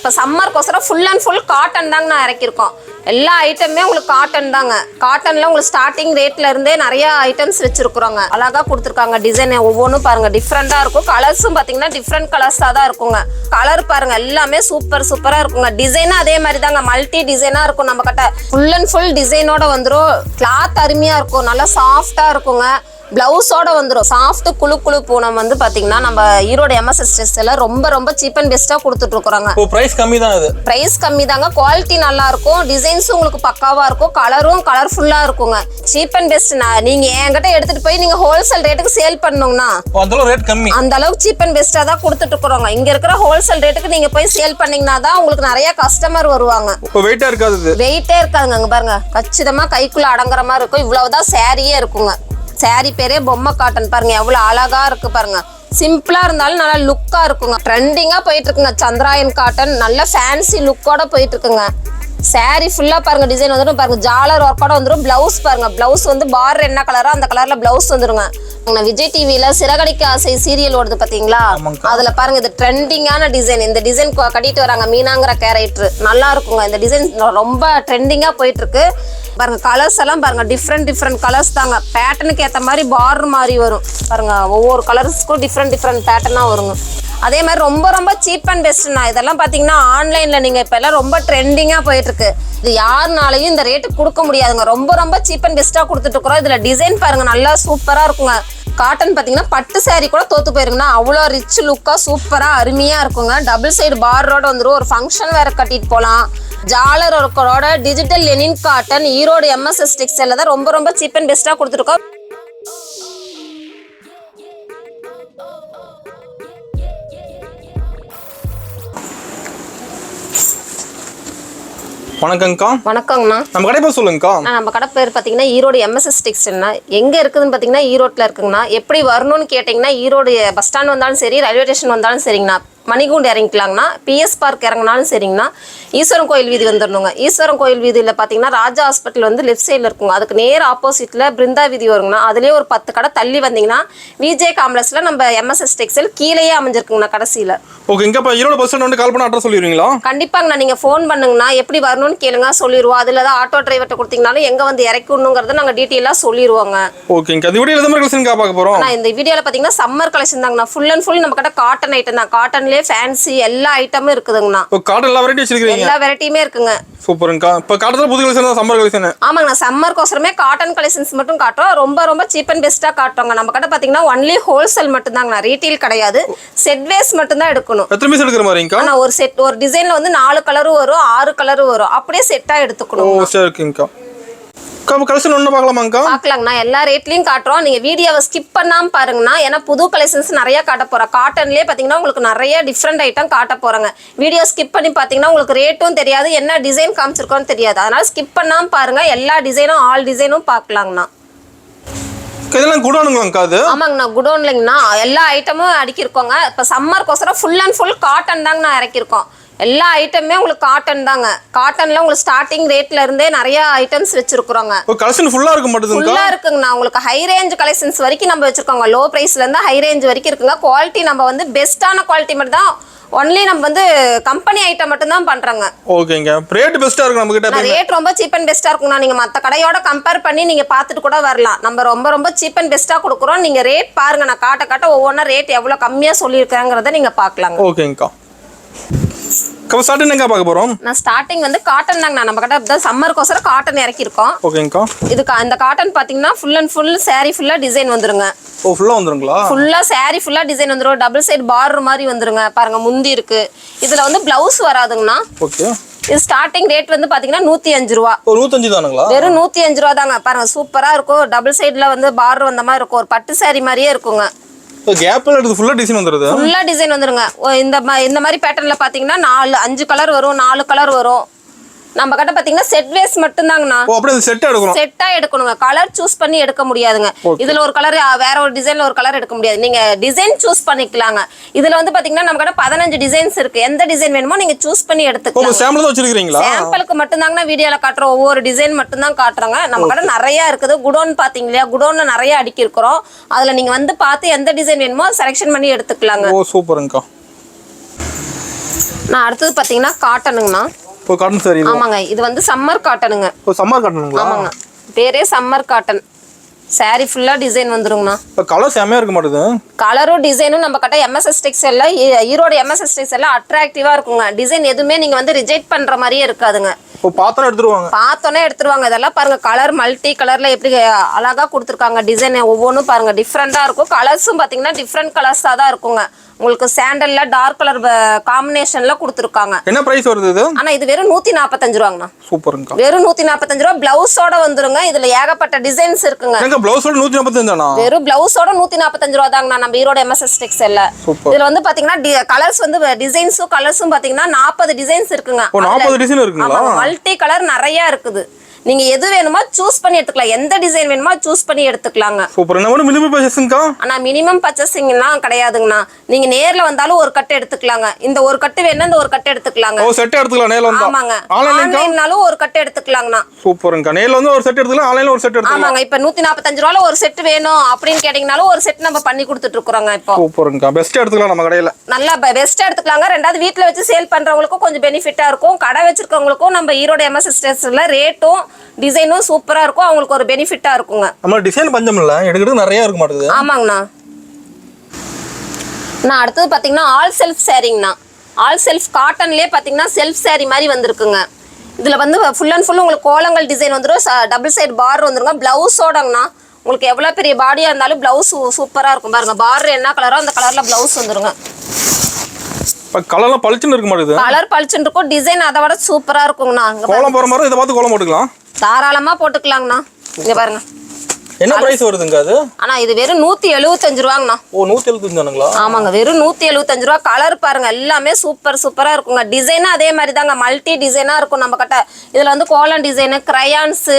இப்போ சம்மர்க்கோசரம் full and full cotton தாங்க நான் இறக்கியிருக்கோம். எல்லா ஐட்டமே உங்களுக்கு காட்டன் தாங்க. காட்டன்ல உங்களுக்கு ஸ்டார்டிங் ரேட்ல இருந்தே நிறைய ஐட்டம்ஸ் வச்சிருக்கிறோங்க. அழகா கொடுத்துருக்காங்க. டிசைன் ஒவ்வொன்றும் பாருங்க டிஃப்ரெண்டா இருக்கும். கலர்ஸும் பாத்தீங்கன்னா டிஃப்ரெண்ட் கலர்ஸா தான் இருக்குங்க. கலர் பாருங்க எல்லாமே சூப்பரா இருக்குங்க. டிசைனும் அதே மாதிரி தாங்க மல்டி டிசைனா இருக்கும். நம்ம கிட்ட ஃபுல் அண்ட் ஃபுல் டிசைனோட வந்துடும். கிளாத் அருமையா இருக்கும். நல்லா சாஃப்டா இருக்குங்க. பிளவுஸோட வந்துடும். சாஃப்ட் குழு பூனம் வந்து பாத்தீங்கன்னா நம்ம ஈரோடு எம்எஸ்எஸ் ட்ரெஸ்ல ரொம்ப சீப் அண்ட் பெஸ்டா கொடுத்துட்டு இருக்கோங்க. பிரைஸ் கம்மி தான். இது பிரைஸ் கம்மி தாங்க. குவாலிட்டி நல்லா இருக்கும். டிசைன்ஸ் உங்களுக்கு பக்காவா இருக்கும். கலரும் கலர்ஃபுல்லா இருக்குங்க. Cheap and best. நீங்க என்கிட்ட எடுத்துட்டு போய் நீங்க ஹோல்சேல் ரேட்டுக்கு சேல் பண்ணணும்னா அந்த அளவுக்கு ரேட் கம்மி. அந்த அளவுக்கு சீப் அண்ட் பெஸ்டா தான் கொடுத்துட்டு இருக்கோங்க. இங்க இருக்கிற ஹோல்சேல் ரேட்டுக்கு நீங்க போய் சேல் பண்ணீங்கன்னா தான் உங்களுக்கு நிறைய கஸ்டமர் வருவாங்க. இப்போ வெயிட்டா இருக்காது. வெயிட்டே இருக்காதுங்க. அங்க பாருங்க கச்சிதமா கைக்குள்ள அடங்குற மாதிரி இருக்கும். இவ்வளவுதான் சாரியே இருக்குங்க. சாரி பேரே பொம்மை காட்டன். பாருங்க எவ்வளவு அழகா இருக்கு பாருங்க. சிம்பிளா இருந்தாலும் நல்லா லுக்கா இருக்குங்க. ட்ரெண்டிங்கா போயிட்டு இருக்குங்க. சந்திராயன் காட்டன் நல்ல ஃபேன்சி லுக்கோட போயிட்டு இருக்குங்க. சாரி ஃபுல்லா பாருங்க டிசைன் வந்துடும். பாருங்க ஜாலர் ஒர்க்கோட வந்துடும். பிளவுஸ் பாருங்க. பிளவுஸ் வந்து பார்டர் என்ன கலரோ அந்த கலர்ல பிளவுஸ் வந்துருங்க. விஜய் டிவில சிறகடிக்க ஆசை சீரியல் ஓடுது பாத்தீங்களா? அதுல பாருங்க இது ட்ரெண்டிங்கான டிசைன். இந்த டிசைன் கட்டிட்டு வராங்க மீனாங்கிற கேரக்டர். நல்லா இருக்குங்க. இந்த டிசைன் ரொம்ப ட்ரெண்டிங்கா போயிட்டு இருக்கு. பாருங்க கலர்ஸ் எல்லாம் பாருங்க டிஃப்ரெண்ட் கலர்ஸ் தாங்க. பேட்டர்னுக்கு ஏற்ற மாதிரி பார்டர் மாதிரி வரும். பாருங்க ஒவ்வொரு கலர்ஸ்க்கும் டிஃப்ரெண்ட் பேட்டர்னா வருங்க. அதே மாதிரி ரொம்ப சீப் அண்ட் பெஸ்ட்னா இதெல்லாம் பாத்தீங்கன்னா ஆன்லைன்ல நீங்க இப்ப எல்லாம் ரொம்ப ட்ரெண்டிங்கா போயிட்டு இருக்கு. இது யாருனாலையும் இந்த ரேட்டுக்கு கொடுக்க முடியாதுங்க. ரொம்ப சீப் அண்ட் பெஸ்டா கொடுத்துட்டு இருக்கிறோம். இதுல டிசைன் பாருங்க நல்லா சூப்பரா இருக்குங்க. காட்டன் பாத்தீங்கன்னா பட்டு சாரி கூட தோத்து போயிருங்கன்னா அவ்வளோ ரிச் லுக்கா சூப்பரா அருமையா இருக்குங்க. டபுள் சைடு பார்டரோட வந்துடும். ஒரு ஃபங்க்ஷன் வேற கட்டிட்டு போகலாம். ஜாலர் ஒர்க்கரோட digital linen cotton Erode MSS டெக்ஸ்டைல்ல தான் ரொம்ப சீப் அண்ட் பெஸ்டா கொடுத்துருக்கோம். வணக்கங்கக்கா. வணக்கங்கண்ணா. நம்ம கடை பேர் சொல்லுங்கக்கா. நம்ம கடை பேர் பார்த்தீங்கன்னா ஈரோடு எம்எஸ்எஸ் டெக்ஸ்டைல்னா எங்கே இருக்குதுன்னு பார்த்தீங்கன்னா ஈரோட்டில் இருக்குங்கண்ணா. எப்படி வரணும்னு கேட்டிங்கன்னா ஈரோடு பஸ் ஸ்டாண்ட் வந்தாலும் சரி, ரயில்வே ஸ்டேஷன் வந்தாலும் சரிங்கண்ணா. மணிகூண்டு இறங்கிக்கலாங்கண்ணா. பிஎஸ் பார்க் இறங்கினாலும் சரிங்கண்ணா. ஈஸ்வரன் கோயில் வீதி வந்துடணுங்க. ஈஸ்வரன் கோயில் வீதியில் பார்த்தீங்கன்னா ராஜா ஹாஸ்பிட்டல் வந்து லெஃப்ட் சைடில் இருக்குங்க. அதுக்கு நேர் ஆப்போசிட்டில் பிருந்தா வீதி வருங்கண்ணா. அதுலேயே ஒரு 10 கடை தள்ளி வந்தீங்கன்னா விஜே காம்ப்ளெக்ஸில் நம்ம எம்எஸ்எஸ் டெக்ஸ்டைல் கீழேயே அமைஞ்சிருக்குங்கண்ணா கடைசியில். ஓகே, இங்க இப்போ ஈரோடு பஸ் ஸ்டாண்ட் வந்து கால் பண்ண அட்ரஸ் சொல்லிடுவீங்களா? கண்டிப்பாங்கண்ணா. நீங்கள் ஃபோன் பண்ணுங்கண்ணா. எப்படி வரணும்னு கேளுங்க சொல்லிடுவோம். அதில் தான் ஆட்டோ டிரைவர்கிட்ட கொடுத்தீங்கனாலும் எங்கே வந்து இறக்கணுங்கிறத நாங்கள் டீட்டெயிலாக சொல்லிடுவோங்க. ஓகேங்க. இந்த வீடியோவில் எந்த மாதிரி கலெக்ஷன் பார்க்க போகிறோம்? இந்த வீடியோவில் பார்த்தீங்கன்னா சம்மர் கலெக்ஷன் தாங்கண்ணா. ஃபுல் அண்ட் ஃபுல் நம்ம கிட்ட காட்டன் ஐட்டம் தான். காட்டன்லேயே ஃபேன்சி எல்லா ஐட்டமும் இருக்குதுங்கண்ணா. காட்டன் எல்லா வெரைட்டி வச்சிருக்கீங்க? எல்லா வெரைட்டியுமே இருக்குங்க. சூப்பருங்கக்கா. இப்போ காட்டன்ல புது கலெக்ஷன் தான் சம்மர் கலெக்ஷன். ஆமாங்கண்ணா. சம்மர்க்கோசரமே காட்டன் கலெக்ஷன்ஸ் மட்டும் காட்டுறோம். ரொம்ப சீப் அண்ட் பெஸ்ட்டாக காட்டுறோங்க. நம்ம கிட்ட பார்த்தீங்கன்னா ஒன்லி ஹோல்சேல் மட்டும் தாங்கண்ணா. ரீட்டெயில் கிடையாது. செட் வேஸ் மட்டும் தான் எடுக்கணும். எத்தனை பீஸ் எடுக்கிற மாதிரிங்கக்கா? ஆனால் ஒரு செட் ஒரு டிசைனில் வந்து 4 கலரும் வரும், 6 கலரும் வரும். அப்படியே செட்டாக எடுத்துக்கணும். ஓ சரி இருக்குங்கக்கா. கலெக்ஷன் ஒன்று பார்க்கலாமாங்கக்கா? பார்க்கலாங்கண்ணா. எல்லா ரேட்லையும் காட்டுறோம். நீங்கள் வீடியோவை ஸ்கிப் பண்ணாமல் பாருங்கண்ணா. ஏன்னா புது கலெக்ஷன்ஸ் நிறைய காட்ட போகிறோம். காட்டன்லேயே பார்த்தீங்கன்னா உங்களுக்கு நிறைய டிஃப்ரெண்ட் ஐட்டம் காட்ட போகிறாங்க. வீடியோ ஸ்கிப் பண்ணி பார்த்தீங்கன்னா உங்களுக்கு ரேட்டும் தெரியாது, என்ன டிசைன் காமிச்சிருக்கோன்னு தெரியாது. அதனால் ஸ்கிப் பண்ணாமல் பாருங்கள். எல்லா டிசைனும் ஆல் டிசைனும் பார்க்கலாங்கண்ணா. இதெல்லாம் குடோனுங்களாங்கக்கா? அது ஆமாங்கண்ணா குடோன்லைங்கண்ணா. எல்லா ஐட்டமும் அடுக்கியிருக்கோங்க. இப்போ சம்மர்க்கோசரம் ஃபுல் அண்ட் ஃபுல் காட்டன் தாங்கண்ணா இறக்கியிருக்கோம். எல்லா ஐட்டமே உங்களுக்கு காட்டன் தாங்க. காட்டன்ல உங்களுக்கு ஸ்டார்டிங் ரேட்ல இருந்தே நிறைய ஐட்டம்ஸ் வச்சிருக்கிறோங்க. கலெக்ஷன் ஃபுல்லா இருக்க மாட்டேங்குதுங்க. ஃபுல்லா இருக்குங்கண்ணா. உங்களுக்கு ஹை ரேஞ்ச் கலெக்ஷன்ஸ் வரைக்கும் நம்ம வச்சிருக்கோங்க. லோ பிரைஸ்ல இருந்து ஹை ரேஞ்ச் வரைக்கும் இருக்குங்க. குவாலிட்டி நம்ம வந்து பெஸ்ட்டான குவாலிட்டி மட்டும் தான். ஒன்லி நம்ம வந்து கம்பெனி ஐட்டம் மட்டும் தான் பண்றோங்க. ஓகேங்க. ரேட் பெஸ்டா இருக்கு நம்ம கிட்ட. ரேட் ரொம்ப சீப் அண்ட் பெஸ்டா இருக்கும்னா நீங்க மத்த கடையோட கம்பேர் பண்ணி நீங்க பார்த்துட்டு கூட வரலாம். நம்ம ரொம்ப சீப் அண்ட் பெஸ்டா கொடுக்குறோம். நீங்க ரேட் பாருங்க. நான் காட்ட ஒவ்வொன்றா ரேட் எவ்வளவு கம்மியா சொல்லியிருக்காங்கிறத நீங்க பார்க்கலாங்க. ஓகேங்கக்கா. ஸ்டார்டிங் எங்க பார்க்க போறோம்? நான் ஸ்டார்டிங் வந்து காட்டன் தாங்க. நம்ம கிட்ட சம்மர்க்கோசரம் காட்டன் இறக்கியிருக்கோம். ஓகேங்கக்கா. இதுக்கு அந்த காட்டன் பாத்தீங்கன்னா ஃபுல் அண்ட் ஃபுல் சாரி ஃபுல்லா டிசைன் வந்துருங்க. ஓ ஃபுல்லா வந்துருங்களா? ஃபுல்லா சாரி ஃபுல்லா டிசைன் வந்துரும். டபுள் சைடு பார்டர் மாதிரி வந்துருங்க. பாருங்க முந்தி இருக்கு. இதுல வந்து பிளவுஸ் வராதுங்கண்ணா. ஓகே. இது ஸ்டார்டிங் ரேட் வந்து பாத்தீங்கன்னா 105 ரூபா. 105 தானுங்களா? வெறும் 105 ரூபா தாங்க. பாருங்க சூப்பரா இருக்கும். டபுள் சைடுல வந்து பார்டர் வந்த மாதிரி இருக்கும். ஒரு பட்டு சாரி மாதிரியே இருக்குங்க. கேப்ல எடுத்து ஃபுல்லா டிசைன் வந்துருது. ஃபுல்லா டிசைன் வந்துருங்க. இந்த மாதிரி பேட்டர்ன்ல பாத்தீங்கன்னா 5 கலர் வரும், 4 கலர் வரும். நம்ம கிட்ட பாத்தீங்கன்னா செட் வேஸ் மட்டும் தாங்கண்ணா. அப்படியே செட்டா எடுக்கணும். செட்டா எடுக்கணுங்க. கலர் சூஸ் பண்ணி எடுக்க முடியாதுங்க. இதுல ஒரு கலர் வேற ஒரு டிசைன்ல ஒரு கலர் எடுக்க முடியாது. நீங்க டிசைன் சூஸ் பண்ணிக்கலாங்க. இதுல வந்து பாத்தீங்கன்னா நம்ம கிட்ட 15 டிசைன்ஸ் இருக்கு. எந்த டிசைன் வேணுமோ நீங்க சூஸ் பண்ணி எடுத்துக்கலாம். சாம்பிள் தான் வச்சிருக்கீங்களா? சாம்பிளுக்கு மட்டும் தாங்கண்ணா வீடியோல காட்டுறோம். ஒவ்வொரு டிசைன் மட்டும் தான் காட்டுறாங்க. நம்ம கிட்ட நிறைய இருக்குது. குடோன் பாத்தீங்களா? குடோன்ல நிறைய அடுக்கி இருக்கிறோம். அதுல நீங்க வந்து பார்த்து எந்த டிசைன் வேணுமோ செலக்ஷன் பண்ணி எடுத்துக்கலாங்க. ஓ சூப்பர்ங்கக்கா. நான் அடுத்தது பாத்தீங்கன்னா காட்டனுங்கண்ணா. இப்போ காட்டன் சாரி. ஆமாங்க, இது வந்து சம்மர் காட்டனுங்க. இப்போ சம்மர் காட்டனுங்களா? ஆமாங்க, பேரே சம்மர் காட்டன். சாரி ஃபுல்லா டிசைன் வந்துருங்கண்ணா. இப்போ கலர் செமையா இருக்க மாட்டேது. கலரும் டிசைனும் நம்ம கிட்ட எம்எஸ்எஸ் டெக்ஸ்டைல்ல, ஈரோடு எம்எஸ்எஸ் டெக்ஸ்டைல்ல அட்ராக்டிவா இருக்குங்க. டிசைன் எதுவுமே நீங்க வந்து ரிஜெக்ட் பண்ற மாதிரியே இருக்காதுங்க. இப்போ பார்த்தோன்னே எடுத்துருவாங்க. பார்த்தோன்னே எடுத்துருவாங்க. இதெல்லாம் பாருங்க, கலர் மல்டி கலர்ல எப்படி அழகா கொடுத்துருக்காங்க. டிசைன் ஒவ்வொன்றும் பாருங்க டிஃப்ரெண்டா இருக்கும். கலர்ஸும் பாத்தீங்கன்னா டிஃப்ரெண்ட் கலர்ஸா தான் இருக்குங்க. உங்களுக்கு சாண்டல்ல டார்க் கலர் காம்பினேஷன்ல கொடுத்துருக்காங்க. என்ன பிரைஸ் வருது இது? ஆனா இது வெறும் 145 ரூபாங்கண்ணா. சூப்பருங்க. வெறும் 145 ரூபா. பிளவுஸோட வந்துருங்க. இதுல ஏகப்பட்ட டிசைன்ஸ் இருக்குங்க. எங்க பிளவுஸோட 145 தானா? வெறும் பிளவுஸோட 145 ரூபா தாங்கண்ணா நம்ம ஈரோடு எம்எஸ்எஸ் டெக்ஸ்டைல்ல. இதுல வந்து பாத்தீங்கன்னா கலர்ஸ் வந்து டிசைன்ஸும் கலர்ஸும் பாத்தீங்கன்னா 40 டிசைன்ஸ் இருக்குங்க. 40 டிசைன் இருக்குங்களா? மல்டி கலர் நிறைய இருக்குது. நீங்க எது வேணுமோ சூஸ் பண்ணி எடுத்துக்கலாம். எந்த டிசைன் வேணுமோ சூஸ் பண்ணி எடுத்துக்கலாங்க. சூப்பர். என்ன மினிமம் பர்ச்சேஸ்ங்கா? ஆனா மினிமம் பர்ச்சேசிங்லாம் கிடையாதுங்கண்ணா. நீங்க நேர்ல வந்தாலும் ஒரு கட்டு எடுத்துக்கலாங்க. இந்த ஒரு கட்டு வேணா இந்த ஒரு கட்டு எடுத்துக்கலாங்க. ஓ, செட் எடுத்துக்கலாம் நேர்ல வந்தா. ஆமாங்க, ஆன்லைன்னாலும் ஒரு கட்டு எடுத்துக்கலாங்கண்ணா. சூப்பர்ங்க. நேர்ல வந்து ஒரு செட் எடுத்துக்கலாம், ஆன்லைன்ல ஒரு செட் எடுத்துக்கலாம். ஆமாங்க, இப்ப 145 ரூபால ஒரு செட் வேணும் அப்படின்னு கேட்டீங்கனாலும் ஒரு செட் நம்ம பண்ணி கொடுத்துட்டு இருக்கோங்க. இப்போ சூப்பர்ங்க. பெஸ்ட் எடுத்துக்கலாம் நம்ம கடையில. நல்லா பெஸ்ட் எடுத்துக்கலாங்க. ரெண்டாவது வீட்ல வச்சு சேல் பண்றவங்களுக்கும் கொஞ்சம் பெனிஃபிட்டா இருக்கும். கடை வச்சிருக்கவங்களுக்கும் நம்ம ஈரோடு எம்எஸ்எஸ் டெக்ஸ்டைல்ல ரேட்டும் டிசைனும் சூப்பரா இருக்கும். அவங்களுக்கு ஒரு பெனிஃபிட்டா இருக்குங்க. நம்ம டிசைன் பஞ்சம் இல்ல, எடுக்கிறது நிறைய இருக்க மாட்டேங்குது. ஆமாங்கண்ணா. நான் அடுத்தது பாத்தீங்கன்னா ஆல் செல்ஃப் சாரிங்கண்ணா. ஆல் செல்ஃப் காட்டன்லயே பாத்தீங்கன்னா செல்ஃப் சாரி மாதிரி வந்திருக்குங்க. இதுல வந்து ஃபுல் அண்ட் ஃபுல் உங்களுக்கு கோலங்கள் டிசைன் வந்துடும். டபுள் சைடு பார்டர் வந்துருங்க. பிளவுஸோடங்கண்ணா உங்களுக்கு எவ்வளவு பெரிய பாடியா இருந்தாலும் பிளவுஸ் சூப்பரா இருக்கும். பாருங்க, பார்டர் என்ன கலரோ அந்த கலர்ல பிளவுஸ் வந்துருங்க. கலர்லாம் பளிச்சுன்னு இருக்க மாட்டேங்குது. கலர் பளிச்சுன்னு இருக்கும். டிசைன் அதை விட சூப்பரா இருக்குங்கண்ணா. கோலம் போற மாதிரி இதை பார்த்து கோலம் போட்டுக்கலாம். தாராளமா போட்டுக்கலாங்கண்ணா. இங்க பாருங்க. என்ன பிரைஸ் வருதுங்க அது? ஆனா இது வெறும் 175 ரூபாங்கண்ணா. ஓ, 175 தானுங்களா? ஆமாங்க, வெறும் 175 ரூபா. கலர் பாருங்க எல்லாமே சூப்பரா இருக்குங்க. டிசைனும் அதே மாதிரி தாங்க, மல்டி டிசைனா இருக்கும் நம்ம கிட்ட. இதுல வந்து கோலம் டிசைனு, கிரையான்ஸ்,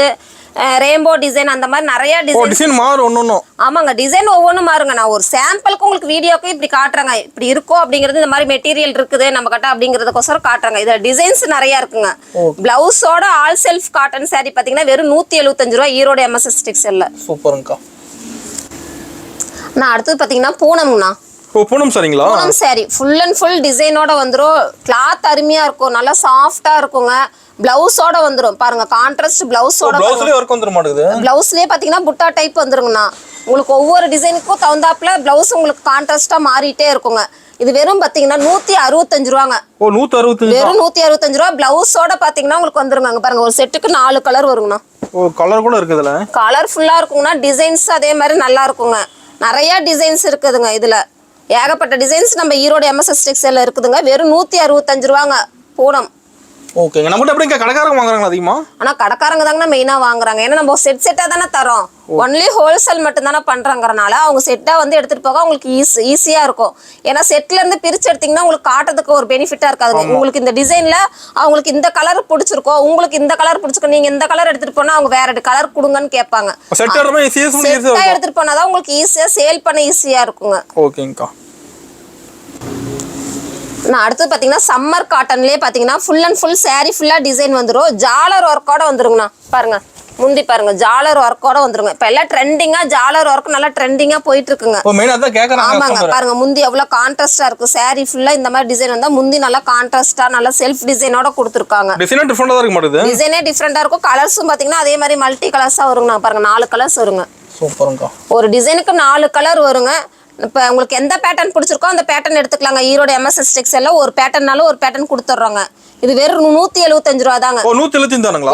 ரெயின்போ டிசைன், அந்த மாதிரி நிறைய டிசைன் மாறும் ஒன்னொன்னும். ஆமாங்க, டிசைன் ஒவ்வொன்றும் மாறுங்க. நான் ஒரு சாம்பிளுக்கு உங்களுக்கு வீடியோக்கு இப்படி காட்டுறேங்க. இப்படி இருக்கும் அப்படிங்கிறது, இந்த மாதிரி மெட்டீரியல் இருக்குது நம்ம கிட்ட அப்படிங்கிறதுக்கோசரம் காட்டுறாங்க. இதுல டிசைன்ஸ் நிறைய இருக்குங்க. பிளவுஸோட ஆல் செல்ஃப் காட்டன் சாரி பாத்தீங்கன்னா வெறும் 175 ரூபா ஈரோடு எம்எஸ்எஸ் டெக்ஸ்டைல்ல. சூப்பருங்கக்கா. நான் அடுத்தது பாத்தீங்கன்னா பூனம்ண்ணா. ஓ, பூனம் சாரிங்களா? Poonam sari full and full டிசைனோட வந்துரும். கிளாத் அருமையா இருக்கும், நல்லா சாஃப்டா இருக்குங்க. பிளவுஸோட வந்துரும். பாருங்க, கான்ட்ராஸ்ட் பிளவுஸோட. பிளவுஸ்லயே வர்க் வந்துர மாட்டேங்குது. பிளவுஸ்லயே பாத்தீங்கன்னா புட்டா டைப் வந்துருங்கண்ணா. உங்களுக்கு ஒவ்வொரு டிசைனுக்கும் தகுந்தாப்புல பிளவுஸ் உங்களுக்கு கான்ட்ராஸ்டா மாறிட்டே இருக்குங்க. இது வெறும் பாத்தீங்கன்னா 165 ரூபாங்க. ஓ, 165. வெறும் 165 ரூபா. பிளவுஸோட பாத்தீங்கன்னா உங்களுக்கு வந்துருங்க. அங்க பாருங்க, ஒரு செட்டுக்கு 4 கலர் வருங்கண்ணா. ஓ, கலர் கூட இருக்குதுல. கலர் ஃபுல்லா இருக்குங்கண்ணா. டிசைன்ஸ் அதே மாதிரி நல்லா இருக்குங்க. நிறைய டிசைன்ஸ் இருக்குதுங்க. இதுல ஏகப்பட்ட டிசைன்ஸ் நம்ம ஈரோடு எம்எஸ்எஸ் டெக்ஸ்டைல்ல இருக்குதுங்க. வெறும் 165 ரூபாங்க பூனம். ஓகேங்க. நம்ம எப்படி கடைக்காரங்க வாங்குறாங்க அதிகமா? ஆனா கடைக்காரங்க தாங்க மெயினா வாங்குறாங்க. ஏன்னா நம்ம செட்டா தானே தரோம். ஒன்லி ஹோல்சேல் மட்டும் தானே பண்றாங்கறனால அவங்க செட்டா வந்து எடுத்துட்டு போக உங்களுக்கு ஈஸியா இருக்கும். ஏன்னா செட்ல இருந்து பிரிச்சு எடுத்தீங்கன்னா உங்களுக்கு காட்டுறதுக்கு ஒரு பெனிஃபிட்டா இருக்காது. உங்களுக்கு இந்த டிசைன்ல அவங்களுக்கு இந்த கலர் பிடிச்சிருக்கோம், உங்களுக்கு இந்த கலர் பிடிச்சிருக்கும், நீங்க இந்த கலர் எடுத்துட்டு போனா அவங்க வேற கலர் கொடுங்கன்னு கேட்பாங்க. செட்டா எடுத்துட்டு போனாதான் உங்களுக்கு ஈஸியா சேல் பண்ண ஈஸியா இருக்குங்க. ஓகேங்கக்கா. நான் அடுத்து பாத்தீங்கன்னா சம்மர் காட்டன்லயே பாத்தீங்கன்னா ஃபுல் அண்ட் ஃபுல் சாரி ஃபுல்லா டிசைன் வந்துரும். ஜாலர் ஒர்க்கோட வந்துருங்கண்ணா. பாருங்க, முந்தி பாருங்க, ஜாலர் ஒர்க்கோட வந்துருங்க. இப்ப எல்லாம் ட்ரெண்டிங்கா ஜாலர் ஒர்க் நல்லா ட்ரெண்டிங்கா போயிட்டு இருக்குங்க. ஆமாங்க, பாருங்க முந்தி எவ்வளவு கான்ட்ராஸ்டா இருக்கு. சாரி ஃபுல்லா இந்த மாதிரி டிசைன் வந்தா முந்தி நல்லா கான்ட்ராஸ்டா நல்லா செல்ஃப் டிசைனோட கொடுத்துருக்காங்க. டிசைனே டிஃப்ரெண்டா இருக்கும். கலர்ஸும் பாத்தீங்கன்னா அதே மாதிரி மல்டி கலர்ஸா வருங்க. பாருங்க, 4 கலர்ஸ் வருங்க. சூப்பருங்க. ஒரு டிசைனுக்கு 4 கலர் வருங்க. இப்போ உங்களுக்கு எந்த பேட்டர்ன் பிடிச்சிருக்கோ அந்த பேட்டர்ன் எடுத்துக்கலாங்க. ஈரோடு எம்எஸ்எஸ் டெக்ஸ்டைல்ல ஒரு பேட்டர்னாலும் ஒரு பேட்டர்ன் கொடுத்துட்றோங்க. இது வெறும் 175 ரூபா தாங்க.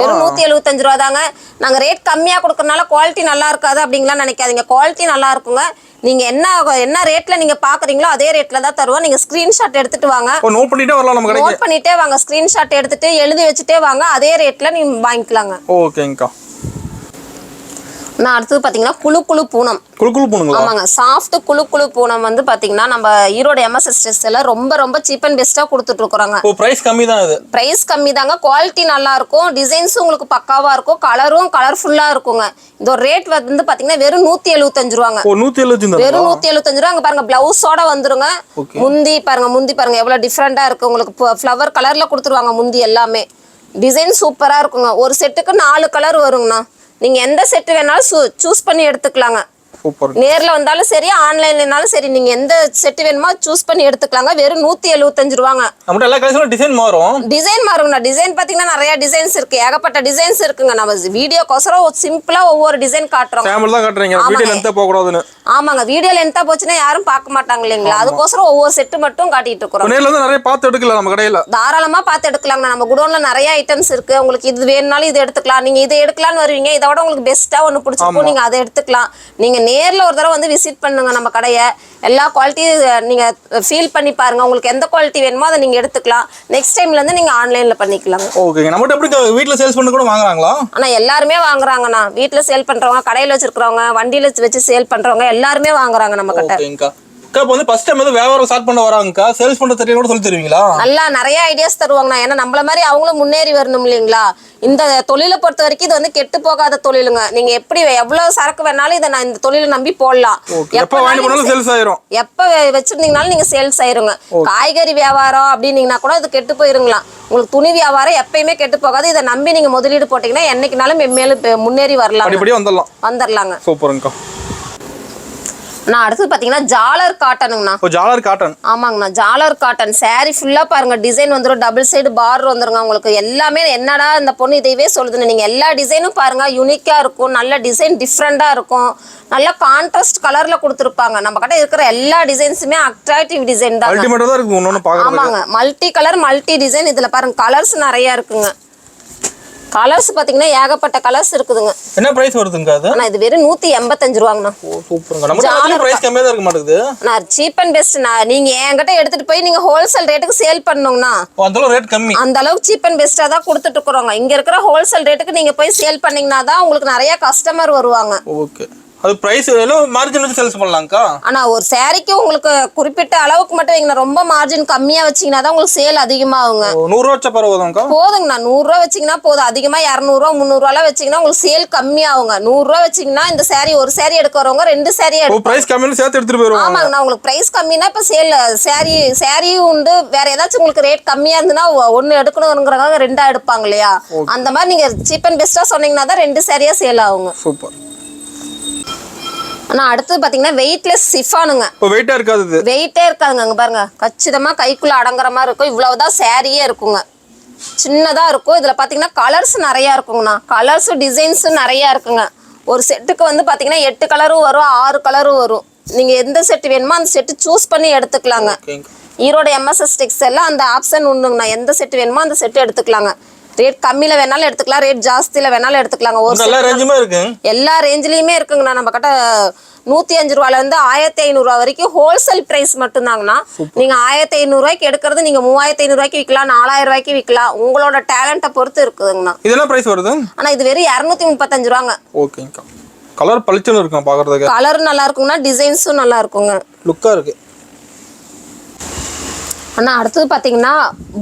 வெறும் 175 ரூபா தாங்க. நாங்க ரேட் கம்மியா கொடுக்கறனால குவாலிட்டி நல்லா இருக்காது அப்படிங்கலாம் நினைக்காதீங்க. குவாலிட்டி நல்லா இருக்குங்க. நீங்க என்ன ரேட்ல நீங்க பாக்குறீங்களோ அதே ரேட்ல தான் தருவோம். நீங்க ஸ்கிரீன்ஷாட் எடுத்துட்டு வாங்க. நோட் பண்ணிட்டே வரலாம். நம்ம கடைக்கு நோட் பண்ணிட்டே வாங்க. ஸ்கிரீன்ஷாட் எடுத்துட்டு எழுதி வச்சுட்டே வாங்க. அதே ரேட்ல நீங்க வாங்கிக்கலாங்க. ஓகேங்கக்கா. நான் அடுத்தது பாத்தீங்கன்னா குழு பூனம். ஆமாங்க, சாஃப்ட் குழு பூனம் வந்து பாத்தீங்கன்னா நம்ம ஈரோடு எம்எஸ்எஸ் டெக்ஸ்டைல்ல ரொம்ப சீப் அண்ட் பெஸ்டா கொடுத்துட்டு இருக்கோங்க. பிரைஸ் கம்மி தான். இது பிரைஸ் கம்மி தாங்க. குவாலிட்டி நல்லா இருக்கும். டிசைன்ஸ் உங்களுக்கு பக்காவா இருக்கும். கலரும் கலர்ஃபுல்லா இருக்குங்க. இந்த ரேட் வந்து பாத்தீங்கன்னா வெறும் 175 ரூபாங்க. வெறும் 175 ரூபா. அங்க பாருங்க, பிளவுஸோட வந்துருங்க. முந்தி பாருங்க எவ்வளவு டிஃப்ரெண்டா இருக்கு. உங்களுக்கு ஃப்ளவர் கலர்ல கொடுத்துருவாங்க முந்தி எல்லாமே. டிசைன் சூப்பரா இருக்குங்க. ஒரு செட்டுக்கு 4 கலர் வருங்கண்ணா. நீங்க எந்த செட் வேணாலும் சூஸ் பண்ணி எடுத்துக்கலாங்க. சூப்பர். நேர்ல வந்தாலும் சரி ஆன்லைன்லனாலும் சரி நீங்க எந்த செட் வேணுமோ சூஸ் பண்ணி எடுத்துக்கலாங்க. வெறும் 175 ரூபாங்க. நம்மட்ட எல்லா கலெக்ஷனும் டிசைன் மாறும். டிசைன் மாறுங்கண்ணா. டிசைன் பாத்தீங்கன்னா நிறைய டிசைன்ஸ் இருக்கு, ஏகப்பட்ட டிசைன்ஸ் இருக்குங்க. நம்ம வீடியோக்கோசரம் சிம்பிளா ஒவ்வொரு டிசைன் காட்டுறோம். சாம்பிள் தான் காட்டுறீங்க, வீடியோ லென்த்தா போக கூடாதுன்னு. ஆமாங்க, வீடியோ லென்த்தா போச்சுன்னா யாரும் பார்க்க மாட்டாங்க இல்லைங்களா, அதுக்கோசரம் ஒவ்வொரு செட்டு மட்டும் காட்டிட்டு இருக்கோம். நேர்ல வந்து நிறைய பார்த்து எடுக்கலாம் நம்ம கடையில. தாராளமா பார்த்து எடுக்கலாங்க. நம்ம குடோன்ல நிறைய ஐட்டம்ஸ் இருக்கு. உங்களுக்கு இது வேணும்னாலும் இது எடுத்துக்கலாம். நீங்க இதை எடுக்கலாம்னு வருவீங்க, இதை விட உங்களுக்கு பெஸ்ட்டா ஒன்று பிடிச்சிருக்கும், நீங்க அதை எடுத்துக்கலாம். நீங்க நேர்ல ஒரு தடவை வந்து விசிட் பண்ணுங்க நம்ம கடையை. எல்லா குவாலிட்டியும் நீங்க ஃபீல் பண்ணி பாருங்க. உங்களுக்கு எந்த குவாலிட்டி வேணுமோ அதை நீங்க எடுத்துக்கலாம். நெக்ஸ்ட் டைம்ல இருந்து நீங்க ஆன்லைன்ல பண்ணிக்கலாம். ஓகேங்க. நம்மட்ட எப்படி வீட்ல சேல்ஸ் பண்ண கூட வாங்குறாங்களா? ஆனா எல்லாருமே வாங்குறாங்கண்ணா. வீட்ல சேல் பண்றவங்க, கடையில வச்சிருக்கிறவங்க, வண்டியில வச்சு சேல் பண்றவங்க எல்லாருமே வாங்குறாங்க நம்ம கிட்ட. ஓகேங்கா. இப்போ வந்து ஃபர்ஸ்ட் டைம் வந்து வியாபாரம் ஸ்டார்ட் பண்ண வராங்கக்கா, சேல்ஸ் பண்ண தெரிய கூட சொல்லி தருவீங்களா? நல்லா நிறைய ஐடியாஸ் தருவாங்கண்ணா. ஏன்னா நம்மள மாதிரி அவங்களும் முன்னேறி வரணும் இல்லைங்களா. இந்த தொழிலை பொறுத்த வரைக்கும் இது வந்து கெட்டு போகாத தொழிலுங்க. நீங்க எப்படி எவ்வளவு சரக்கு வேணாலும் இதை நான் இந்த தொழிலை நம்பி போடலாம். எப்ப வாங்கி போனாலும் சேல்ஸ் ஆயிரும். எப்ப வச்சிருந்தீங்கனாலும் நீங்க சேல்ஸ் ஆயிருங்க. காய்கறி வியாபாரம் அப்படின்னீங்கன்னா கூட அது கெட்டு போயிருங்களா. உங்களுக்கு துணி வியாபாரம் எப்பயுமே கெட்டு போகாது. இதை நம்பி நீங்க முதலீடு போட்டீங்கன்னா என்னைக்குனாலும் மேலும் முன்னேறி வரலாம், வந்துடலாங்க. சூப்பருங்கக்கா. நான் அடுத்து பாத்தீங்கன்னா ஜாலர் காட்டனுங்கண்ணா. ஜாலர் காட்டன். ஆமாங்கண்ணா, ஜாலர் காட்டன் சாரி ஃபுல்லா பாருங்க. டிசைன் வந்துடும், டபுள் சைடு பார்டர் வந்துருங்க. உங்களுக்கு எல்லாமே என்னடா இந்த பொண்ணு இதையவே சொல்லுதுன்னு நீங்க எல்லா டிசைனும் பாருங்க. யூனிக்கா இருக்கும், நல்ல டிசைன் டிஃப்ரெண்டா இருக்கும், நல்ல கான்ட்ராஸ்ட் கலர்ல கொடுத்துருப்பாங்க. நம்ம கிட்ட இருக்கிற எல்லா டிசைன்ஸுமே அட்ராக்டிவ் டிசைன் தான். ஆமாங்க, மல்டி கலர் மல்டி டிசைன். இதுல பாருங்க கலர்ஸ் நிறைய இருக்குங்க. கலர்ஸ் பாத்தீங்கன்னா ஏகப்பட்ட கலர்ஸ் இருக்குதுங்க. என்ன பிரைஸ் வருதுங்க அது? நான் இது வெறும் 185 ரூபாங்கண்ணா. ஓ சூப்பர்ங்க. நம்ம பிரைஸ் கம்மியா தான் இருக்க மாட்டேங்குது. நான் சீப் அண்ட் பெஸ்ட். நீங்க என்கிட்ட எடுத்துட்டு போய் நீங்க ஹோல்சேல் ரேட்டுக்கு சேல் பண்ணனும்னா அந்த அளவுக்கு ரேட் கம்மி, அந்த அளவுக்கு சீப் அண்ட் பெஸ்டா தான் கொடுத்துட்டு இருக்கோங்க. இங்க இருக்கிற ஹோல்சேல் ரேட்டுக்கு நீங்க போய் சேல் பண்ணீங்கன்னா தான் உங்களுக்கு நிறைய கஸ்டமர் வருவாங்க. ஓகே. அது பிரைஸ் எவ்வளோ மார்ஜின் வச்சு சேல்ஸ் பண்ணலாம்க்கா? ஆனா ஒரு சாரிக்கு உங்களுக்கு குறிப்பிட்ட அளவுக்கு மட்டும் வைங்க. ரொம்ப மார்ஜின் கம்மியா வச்சீங்கன்னா தான் உங்களுக்கு சேல் அதிகமாகுங்க. 100 ரூபா வச்சா பரவாயில்லைங்கக்கா? போதுங்கண்ணா. 100 ரூபா வச்சீங்கன்னா போதும். அதிகமா 200 ரூபா 300 ரூபாய் வச்சீங்கன்னா உங்களுக்கு சேல் கம்மியாகுங்க. 100 ரூபா வச்சீங்கன்னா இந்த சாரி ஒரு சாரி எடுக்க வரவங்க 2 சாரி எடுப்பாங்க. பிரைஸ் கம்மியா சேர்த்து எடுத்துட்டு போயிருவாங்க. ஆமாங்கண்ணா, உங்களுக்கு பிரைஸ் கம்மினா இப்ப சேல் சாரியும் உண்டு. வேற ஏதாச்சும் உங்களுக்கு ரேட் கம்மியா இருந்துன்னா ஒன்னு எடுக்கணுங்கிறவங்க 2 எடுப்பாங்க இல்லையா. அந்த மாதிரி நீங்க சீப் அண்ட் பெஸ்டா சொன்னீங்கன்னா தான் 2 சாரியா சேல் ஆகுங்க. சூப்பர். ஆனா அடுத்து பாத்தீங்கன்னா வெயிட்லெஸ் சிஃபானுங்க. இப்போ வெயிட்டா இருக்காது, இது வெயிட்டே இருக்காதுங்க. அங்க பாருங்க, கச்சிதமா கைக்குள்ள அடங்குற மாதிரி இருக்கும். இவ்வளவுதான் சாரியே இருக்குங்க, சின்னதா இருக்கும். இதுல பாத்தீங்கன்னா கலர்ஸ் நிறைய இருக்குங்கண்ணா. கலர்ஸ் டிசைன்ஸ் நிறைய இருக்குங்க. ஒரு செட்டுக்கு வந்து பாத்தீங்கன்னா 8 கலரும் வரும், 6 கலரும் வரும். நீங்க எந்த செட் வேணுமோ அந்த செட்டு சூஸ் பண்ணி எடுத்துக்கலாங்க. ஈரோடு MSS டெக்ஸ்டைல்ல அந்த ஆப்ஷன் உண்டுங்கண்ணா. எந்த செட் வேணுமோ அந்த செட் எடுத்துக்கலாங்க. ரேட் கம்மியில வேணாலும் எடுத்துக்கலாம், ரேட் ஜாஸ்தியில வேணாலும் எடுத்துக்கலாங்க. ஒரு எல்லா ரேஞ்சிலயுமே இருக்குங்கண்ணா. நம்ம கிட்ட 105 ரூபாயில இருந்து 1500 ரூபாய் வரைக்கும் ஹோல்சேல் பிரைஸ் மட்டும் தாங்கண்ணா. நீங்க 1500 ரூபாய்க்கு எடுக்கிறது நீங்க 3500 ரூபாய்க்கு விற்கலாம், 4000 ரூபாய்க்கு விற்கலாம். உங்களோட டேலண்ட்டை பொறுத்து இருக்குதுங்கண்ணா. இதெல்லாம் பிரைஸ் வருது. ஆனா இது வெறும் 235 ரூபாங்க. ஓகேங்கா. கலர் பளிச்சுன்னு இருக்கும் பாக்குறதுக்கு. கலர் நல்லா இருக்குங்கண்ணா, டிசைன்ஸும் நல்லா இருக்குங்க, லுக்கா இருக்கு. அண்ணா அடுத்தது பாத்தீங்கன்னா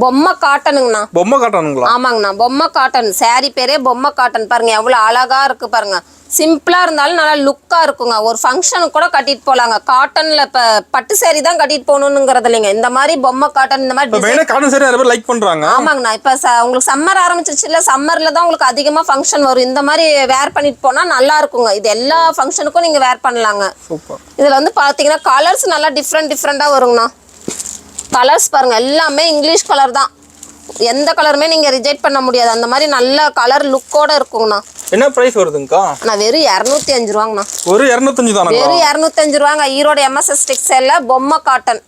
பொம்மை காட்டனுங்கண்ணா. பொம்மை காட்டனுங்களா? ஆமாங்கண்ணா, பொம்மை காட்டன். சாரி பேரே பொம்மை காட்டன். பாருங்க எவ்வளவு அழகா இருக்கு பாருங்க. சிம்பிளா இருந்தாலும் நல்லா லுக்கா இருக்குங்க. ஒரு ஃபங்க்ஷனுக்கு கூட கட்டிட்டு போலாங்க. காட்டன்ல இப்ப பட்டு சாரி தான் கட்டிட்டு போகணுங்கிறது இல்லைங்க. இந்த மாதிரி பொம்மை காட்டன், இந்த மாதிரி காட்டன் சாரி நிறைய பேர் லைக் பண்றாங்க. ஆமாங்கண்ணா, இப்ப உங்களுக்கு சம்மர் ஆரம்பிச்சிருச்சு இல்ல, சம்மர்ல தான் உங்களுக்கு அதிகமா ஃபங்க்ஷன் வரும். இந்த மாதிரி வேர் பண்ணிட்டு போனா நல்லா இருக்குங்க. இது எல்லா ஃபங்க்ஷனுக்கும் நீங்க வேர் பண்ணலாங்க. இதுல வந்து பாத்தீங்கன்னா கலர்ஸ் நல்லா டிஃப்ரெண்டா வருங்கண்ணா. கலர்ஸ் பாருங்க எல்லாமே இங்கிலீஷ் கலர் தான். எந்த கலருமே நீங்க ரிஜெக்ட் பண்ண முடியாது. அந்த மாதிரி நல்ல கலர் லுக்கோட இருக்குங்கண்ணா. என்ன பிரைஸ் வருதுங்கக்கா? நான் வெறும் 205 ரூபாங்கண்ணா. ஒரு 205 தானா? வெறும் 205 ரூபாங்க. ஈரோடு MSS டெக்ஸ்டைல்ல பொம்மை காட்டன்.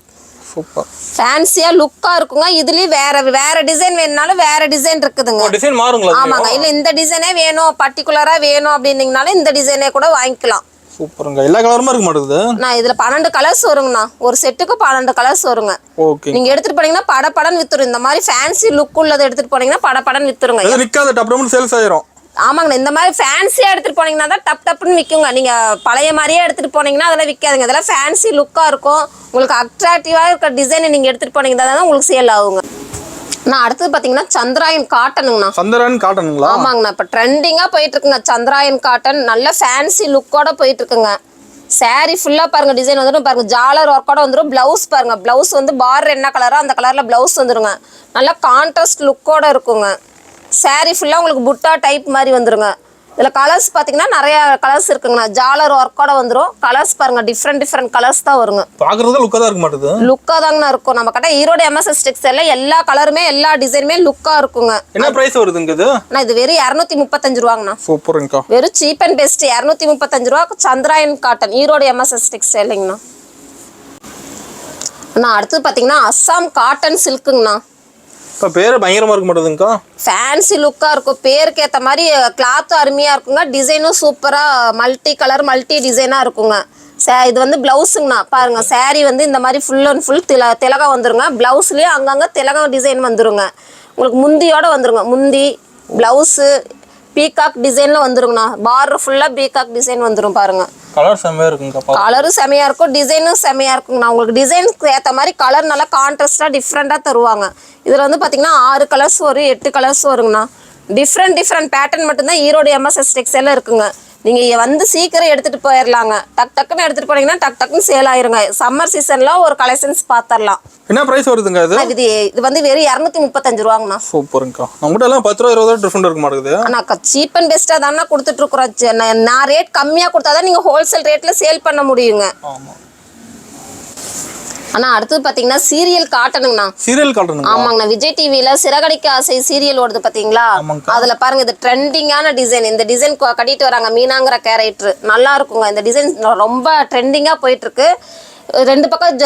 சூப்பர். ஃபேன்சியா லுக்கா இருக்குங்க. இதுலயும் வேற டிசைன் வேணும்னாலும் வேற டிசைன் இருக்குதுங்க. டிசைன் மாறுங்களா? ஆமாங்க. இல்ல இந்த டிசைனே வேணும், பர்టిక్యులரா வேணும் அப்படின்னீங்கனாலும் இந்த டிசைனே கூட வாங்கிக்கலாம். சூப்பருங்க. எல்லா கலருமே இருக்க மாட்டேங்குது. நான் இதுல 12 கலர்ஸ் வருங்கண்ணா. ஒரு செட்டுக்கு 12 கலர்ஸ் வருங்க. ஓகே. நீங்க எடுத்துட்டு போனீங்கன்னா படபடன்னு வித்துரும். இந்த மாதிரி ஃபேன்சி லுக் உள்ளத எடுத்துட்டு போனீங்கன்னா படபடன்னு வித்துருங்க. இது நிக்காத டப்டப்னு சேல்ஸ் ஆயிரும். ஆமாங்க, இந்த மாதிரி ஃபேன்சியா எடுத்துட்டு போனீங்கன்னா தான் டப்னு விக்குங்க. நீங்க பழைய மாதிரியே எடுத்துட்டு போனீங்கன்னா அதெல்லாம் விக்காதுங்க. இதெல்லாம் ஃபேன்சி லுக்கா இருக்கும். உங்களுக்கு அட்ராக்டிவா இருக்க டிசைன் நீங்க எடுத்துட்டு போனீங்கன்னா தான் உங்களுக்கு சேல் ஆகுங்க. நான் அடுத்தது பாத்தீங்கன்னா சந்திராயன் காட்டனுங்கண்ணா. சந்திராயன் காட்டனுங்களா? ஆமாங்கண்ணா, இப்ப ட்ரெண்டிங்கா போயிட்டு இருக்குங்க சந்திராயன் காட்டன். நல்ல ஃபேன்சி லுக்கோட போயிட்டு இருக்குங்க. சாரி ஃபுல்லா பாருங்க டிசைன் வந்துடும். பாருங்க ஜாலர் ஒர்க்கோட வந்துடும். பிளவுஸ் பாருங்க, பிளவுஸ் வந்து பார்டர் என்ன கலரோ அந்த கலர்ல பிளவுஸ் வந்துருங்க. நல்ல கான்ட்ராஸ்ட் லுக்கோட இருக்குங்க. சாரி ஃபுல்லா உங்களுக்கு புட்டா டைப் மாதிரி வந்துருங்க. இதுல கலர்ஸ் பாத்தீங்கன்னா நிறைய கலர்ஸ் இருக்குங்கண்ணா. ஜாலர் ஒர்க்கோட வந்துரும். கலர்ஸ் பாருங்க, டிஃப்ரெண்ட் கலர்ஸ் தான் வருங்க. பாக்குறதுக்கு லுக்கா தான் இருக்க மாட்டேது. லுக்கா தாங்கண்ணா இருக்கும். நம்ம கிட்ட ஈரோடு எம்எஸ்எஸ் டெக்ஸ்டைல்ல எல்லா கலருமே எல்லா டிசைனுமே லுக்கா இருக்குங்க. என்ன பிரைஸ் வருதுங்க இது? அண்ணா இது வெறும் 235 ரூபாங்கண்ணா. சூப்பர்ங்கக்கா. வெறும் சீப் அண்ட் பெஸ்ட் 235 ரூபா. சந்திராயன் காட்டன் ஈரோடு எம்எஸ்எஸ் டெக்ஸ்டைலுங்கண்ணா. அண்ணா அடுத்து பாத்தீங்கன்னா அஸ்ஸாம் காட்டன் சில்க்குங்கண்ணா. இப்போ பேர் பயங்கரமா இருக்க மாட்டேதுங்கக்கா. ஃபேன்சி லுக்கா இருக்கும். பேருக்கு ஏற்ற மாதிரி கிளாத்தும் அருமையா இருக்குங்க. டிசைனும் சூப்பரா மல்டி கலர் மல்டி டிசைனா இருக்குங்க. இது வந்து பிளவுஸுங்கண்ணா. பாருங்க சாரீ வந்து இந்த மாதிரி ஃபுல் அண்ட் ஃபுல் திலகம் வந்துருங்க. பிளவுஸ்லயே அங்கங்க திலகம் டிசைன் வந்துருங்க. உங்களுக்கு முந்தியோட வந்துருங்க. முந்தி பிளவுஸு பீகாக் டிசைன்ல வந்துருங்கண்ணா. பார்டர் ஃபுல்லா பீகாக் டிசைன் வந்துரும் பாருங்க. கலர் செமையா இருக்குங்கக்கா. கலரும் செமையா இருக்கும், டிசைனும் செமையா இருக்குங்கண்ணா. உங்களுக்கு டிசைனுக்கு ஏற்ற மாதிரி கலர் நல்லா கான்ட்ராஸ்டா டிஃப்ரெண்டா தருவாங்க. இதுல வந்து பாத்தீங்கன்னா 6 கலர்ஸ் வரும், 8 கலர்ஸ் வருங்கண்ணா. டிஃப்ரெண்ட் பேட்டர்ன் மட்டும்தான் ஈரோடு எம்எஸ்எஸ் டெக்ஸ்டைல்ல இருக்குங்க. நீங்க வந்து சீக்கிரம் எடுத்துட்டு போயிடலாங்க. டக்குன்னு எடுத்துட்டு போனீங்கன்னா டக்குன்னு சேல் ஆயிருங்க. சம்மர் சீசன்ல ஒரு கலெக்ஷன்ஸ் பாத்திரலாம். என்ன பிரைஸ் வருதுங்க இது? இது வந்து வெறும் 235 ரூபாங்கண்ணா. சூப்பருங்கக்கா. நம்மகிட்ட எல்லாம் 10 ரூபா 20 ரூபா டிஃபரெண்ட் இருக்க மாட்டேங்குது. ஆனா சீப் அண்ட் பெஸ்டா தானே கொடுத்துட்டு இருக்கிறோம். நான் ரேட் கம்மியா கொடுத்தாதான் நீங்க ஹோல்சேல் ரேட்ல சேல் பண்ண முடியுங்க. ஆமா. ஆனா அடுத்து பாத்தீங்கன்னா சீரியல் காட்டனுங்கண்ணா. சீரியல் காட்டனுங்க. ஆமாங்கண்ணா. விஜய் டிவில சிறகடிக்க ஆசை சீரியல் ஓடுது பாத்தீங்களா? அதுல பாருங்க இது ட்ரெண்டிங்கான டிசைன். இந்த டிசைன் கட்டிட்டு வராங்க மீனாங்கிற கேரக்டர். நல்லா இருக்குங்க. இந்த டிசைன் ரொம்ப ட்ரெண்டிங்கா போயிட்டு இருக்கு. 2 பக்கம்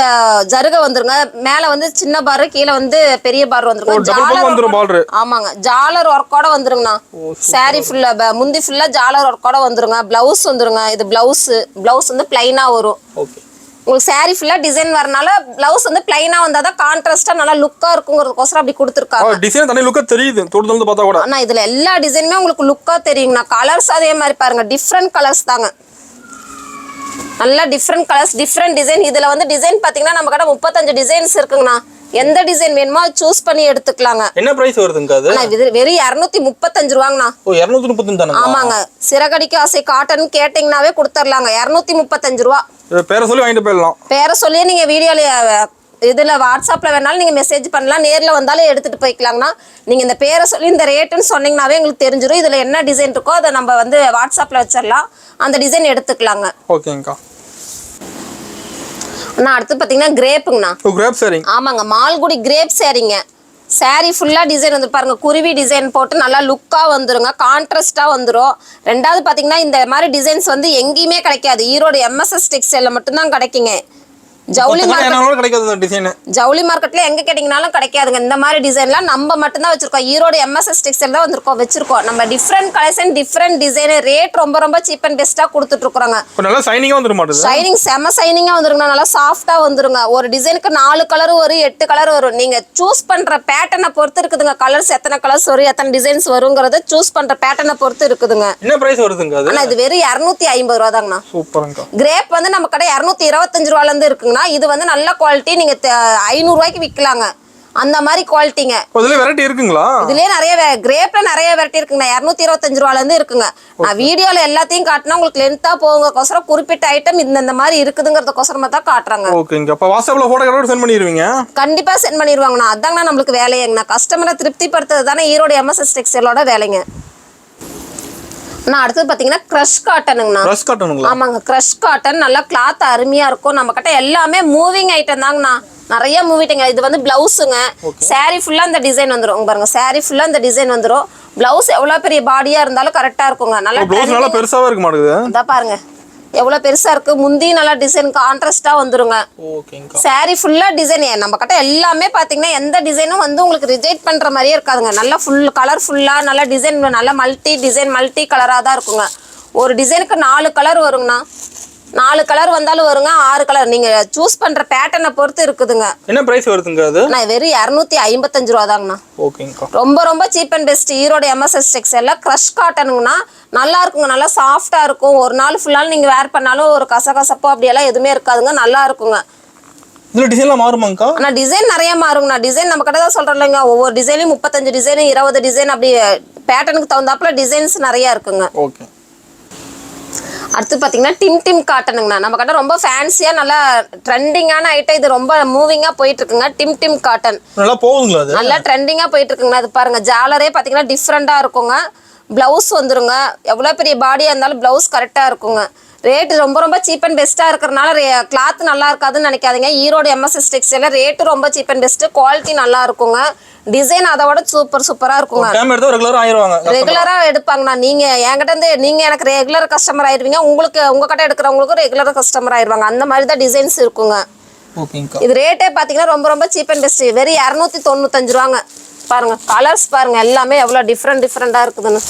ஜருக வந்துருங்க. மேல வந்து சின்ன பார், கீழே வந்து பெரிய பார் வந்துருங்க. ஆமாங்க. ஜாலர் ஒர்க்கோட வந்துருங்கண்ணா. சாரி ஃபுல்லா முந்தி ஃபுல்லா ஜாலர் ஒர்க்கோட வந்துருங்க. பிளவுஸ் வந்துருங்க. இது பிளவுஸ் வந்து பிளைனா வரும். உங்களுக்கு சாரி ஃபுல்லா டிசைன் வரனால பிளவுஸ் வந்து பிளைனா வந்தாதான் கான்ட்ராஸ்டா நல்லா லுக்கா இருக்குங்கிறதுக்கோசரம் அப்படி கொடுத்துருக்காங்க. டிசைன் தனி லுக்கா தெரியுது தூரத்துல பார்த்தா கூட. ஆனா இதுல எல்லா டிசைனுமே உங்களுக்கு லுக்கா தெரியுங்கண்ணா. கலர்ஸ் அதே மாதிரி பாருங்க, டிஃப்ரெண்ட் கலர்ஸ் தாங்க. நல்லா டிஃப்ரெண்ட் கலர்ஸ் டிஃப்ரெண்ட் டிசைன். இதுல வந்து டிசைன் பாத்தீங்கன்னா நம்ம கிட்ட 35 டிசைன்ஸ் இருக்குங்கண்ணா. எந்த டிசைன் வேணுமோ சூஸ் பண்ணி எடுத்துக்கலாங்க. என்ன பிரைஸ் வருதுங்க அது? வெறும் 235 ரூபாங்கண்ணா. ஓ 235 தானே? ஆமாங்க. சிறகடிக்க ஆசை காட்டன் கேட்டிங்கனாவே கொடுத்துடலாங்க. 235 ரூபா. பேரை சொல்லி வாங்கிட்டு போயிடலாம். பேரை சொல்லியே நீங்க வீடியோல இதுல வாட்ஸ்அப்ல வேணாலும் நீங்க மெசேஜ் பண்ணலாம். நேர்ல வந்தாலும் எடுத்துட்டு போய்க்கலாங்கண்ணா. நீங்க இந்த பேரை சொல்லி இந்த ரேட்டுன்னு சொன்னீங்கன்னாவே எங்களுக்கு தெரிஞ்சிடும். இதுல என்ன டிசைன் இருக்கோ அதை நம்ம வந்து வாட்ஸ்அப்ல வச்சிடலாம். அந்த டிசைன் எடுத்துக்கலாங்க. ஓகேங்கக்கா. அண்ணா அடுத்து பாத்தீங்கன்னா கிரேப்புங்கண்ணா. கிரேப் சாரி. ஆமாங்க. மால்குடி கிரேப் சாரிங்க. சாரி ஃபுல்லா டிசைன் வந்து பாருங்க, குருவி டிசைன் போட்டு நல்லா லுக்கா வந்துருங்க. கான்ட்ராஸ்டா வந்துரும். ரெண்டாவது பாத்தீங்கன்னா இந்த மாதிரி டிசைன்ஸ் வந்து எங்கேயுமே கிடைக்காது. ஈரோடு எம்எஸ்எஸ் டெக்ஸ்டைல்ல மட்டும்தான் கிடைக்குங்க. ஜவுளி மார்க்கெட்ல எங்க கேட்டீங்கன்னாலும் கிடைக்காதுங்க. இந்த மாதிரி டிசைன்லாம் நம்ம மட்டும்தான் வச்சிருக்கோம். ஈரோடு எம்எஸ்எஸ் டெக்ஸ்டைல் தான் வச்சிருக்கோம். நம்ம different collection different design. Rate ரொம்ப சீப் அண்ட் பெஸ்டா கொடுத்துட்டு இருக்கோங்க. நல்லா ஷைனிங்கா வந்துரும் மாட்டேது. ஷைனிங் செம ஷைனிங்கா வந்துருங்க. நல்லா சாஃப்டா வந்துருங்க. ஒரு டிசைனுக்கு 4 கலர் வரும், 8 கலர் வரும். நீங்க சூஸ் பண்ற பேட்டர்னை பொறுத்து இருக்குதுங்க. கலர்ஸ் எத்தனை கலர்ஸ் வரும், எத்தனை டிசைன்ஸ் வருங்கிறத சூஸ் பண்ற பேட்டர்னை பொறுத்து இருக்குதுங்க. என்ன பிரைஸ் வருதுங்க அது? ஆனா இது வெறும் 250 ரூபா தாங்கண்ணா. சூப்பர்ங்க. கிரேப் வந்து நம்ம கடை 225 ரூபால இருந்து இருக்குங்க. இது வந்து நல்ல குவாலிட்டி. நீங்க 500 ரூபாய்க்கு விற்கலாங்க. அந்த மாதிரி குவாலிட்டிங்க. இதுல வெரைட்டி இருக்குங்களா? இதுலயே நிறைய கிரேப்ல நிறைய வெரைட்டி இருக்குங்க. 225 ரூபால இருந்து இருக்குங்க. நான் வீடியோல எல்லாத்தையும் காட்டினா உங்களுக்கு லென்த்தா போகுங்கக்கோசரம் குறிப்பிட்ட ஐட்டம் இந்த மாதிரி இருக்குதுங்கிறதுக்கோசரமா தான் காட்டுறாங்க. ஓகேங்க. அப்ப வாட்ஸ்அப்ல போட்டோ கூட சென்ட் பண்ணிடுவீங்க? கண்டிப்பா சென்ட் பண்ணிடுவாங்கண்ணா. அதாங்கண்ணா நம்மளுக்கு வேலையங்கண்ணா. கஸ்டமரை திருப்திப்படுத்துறது தானே ஈரோடு எம்எஸ்எஸ் டெக்ஸ்டைலோட வேலைங்க. அடுத்து பாத்தீங்கன்னா கிரஷ் காட்டனுங்கண்ணா. கிரஷ் காட்டனுங்களா? ஆமாங்க. கிரஷ் காட்டன் நல்லா கிளாத் அருமையா இருக்கும். நம்ம கிட்ட எல்லாமே மூவிங் ஐட்டம் தாங்கண்ணா. நிறைய மூவிட்டுங்க. இது வந்து பிளவுஸுங்க. சாரி ஃபுல்லா இந்த டிசைன் வந்துரும் பாருங்க. சாரி ஃபுல்லா இந்த டிசைன் வந்துரும். பிளவுஸ் எவ்வளவு பெரிய பாடியா இருந்தாலும் கரெக்டா இருக்குங்க. நல்லா பெருசாவே இருக்க மாட்டேங்குது. இதா பாருங்க எவ்வளவு பெருசா இருக்கு. முந்தி நல்லா டிசைன் கான்ட்ராஸ்டா வந்துருங்க. சாரி ஃபுல்லா டிசைன். நம்ம கிட்ட எல்லாமே பாத்தீங்கன்னா எந்த டிசைனும் வந்து உங்களுக்கு ரிஜெக்ட் பண்ற மாதிரியே இருக்காதுங்க. நல்லா ஃபுல் கலர் ஃபுல்லா நல்லா டிசைன் நல்லா மல்டி கலரா தான் இருக்குங்க. ஒரு டிசைனுக்கு 4 கலர் வருங்கண்ணா. 4 கலர் வந்தாலும் வருங்க, 6 கலர். நீங்க சூஸ் பண்ற பேட்டர்னை பொறுத்து இருக்குதுங்க. என்ன பிரைஸ் வருதுங்க அது? நான் வெறும் 255 ரூபா தாங்கண்ணா. ஓகேங்கா. ரொம்ப cheap and best. Erode MSS டெக்ஸ்டைல்ல கிரஷ் காட்டனுங்கண்ணா. நல்லா இருக்குங்க. நல்லா சாஃப்டா இருக்கும். ஒரு நாள் ஃபுல்லாலும் நீங்க வேர் பண்ணாலும் ஒரு கசகசப்போ அப்படியெல்லாம் எதுவுமே இருக்காதுங்க. நல்லா இருக்குங்க. இதுல டிசைன்லாம் மாறுமாங்கக்கா? ஆனா டிசைன் நிறைய மாறுங்கண்ணா. டிசைன் நம்ம கிட்ட தான் சொல்றோம் இல்லைங்க. ஒவ்வொரு டிசைன்லயும் 35 டிசைன் 20 டிசைன் அப்படி பேட்டர்னுக்கு தகுந்தாப்புல டிசைன்ஸ் நிறைய இருக்குங்க. ஓகே. அடுத்து பாத்தீங்கன்னா டிம் காட்டனுங்கண்ணா. நம்ம கிட்ட ரொம்ப ஃபேன்சியா நல்லா ட்ரெண்டிங்கான ஐட்டம். இது ரொம்ப மூவிங்கா போயிட்டு இருக்குங்க. டிம் காட்டன் நல்லா போகுங்களா? அது நல்லா ட்ரெண்டிங்கா போயிட்டு இருக்குங்க. அது பாருங்க ஜாலரே பாத்தீங்கன்னா டிஃப்ரெண்டா இருக்குங்க. ப்ளவுஸ் வந்துருங்க. எவ்வளோ பெரிய பாடியாக இருந்தாலும் ப்ளவுஸ் கரெக்டாக இருக்குங்க. ரேட்டு ரொம்ப ரொம்ப சீப் அண்ட் பெஸ்ட்டாக இருக்கிறனால கிளாத் நல்லா இருக்காதுன்னு நினைக்காதீங்க. ஈரோடு எம்எஸ்எஸ் டெக்ஸ்டைல ரேட்டு ரொம்ப சீப் அண்ட் பெஸ்ட்டு, குவாலிட்டி நல்லா இருக்குங்க. டிசைன் அதை விட சூப்பராக இருக்குங்க. ரெகுலராக எடுப்பாங்கண்ணா. நீங்கள் என்கிட்ட இருந்து நீங்கள் எனக்கு ரெகுலர் கஸ்டமர் ஆயிடுவீங்க. உங்களுக்கு உங்கள் கிட்ட எடுக்கிறவங்களுக்கும் ரெகுலர் கஸ்டமர் ஆயிடுவாங்க. அந்த மாதிரி தான் டிசைன்ஸ் இருக்குங்க. இது ரேட்டே பார்த்தீங்கன்னா ரொம்ப ரொம்ப சீப் அண்ட் பெஸ்ட். வெறும் 295 ரூபாங்க. பாருங்க கலர்ஸ் பாருங்க, எல்லாமே எவ்வளோ டிஃப்ரெண்டாக இருக்குதுன்னு.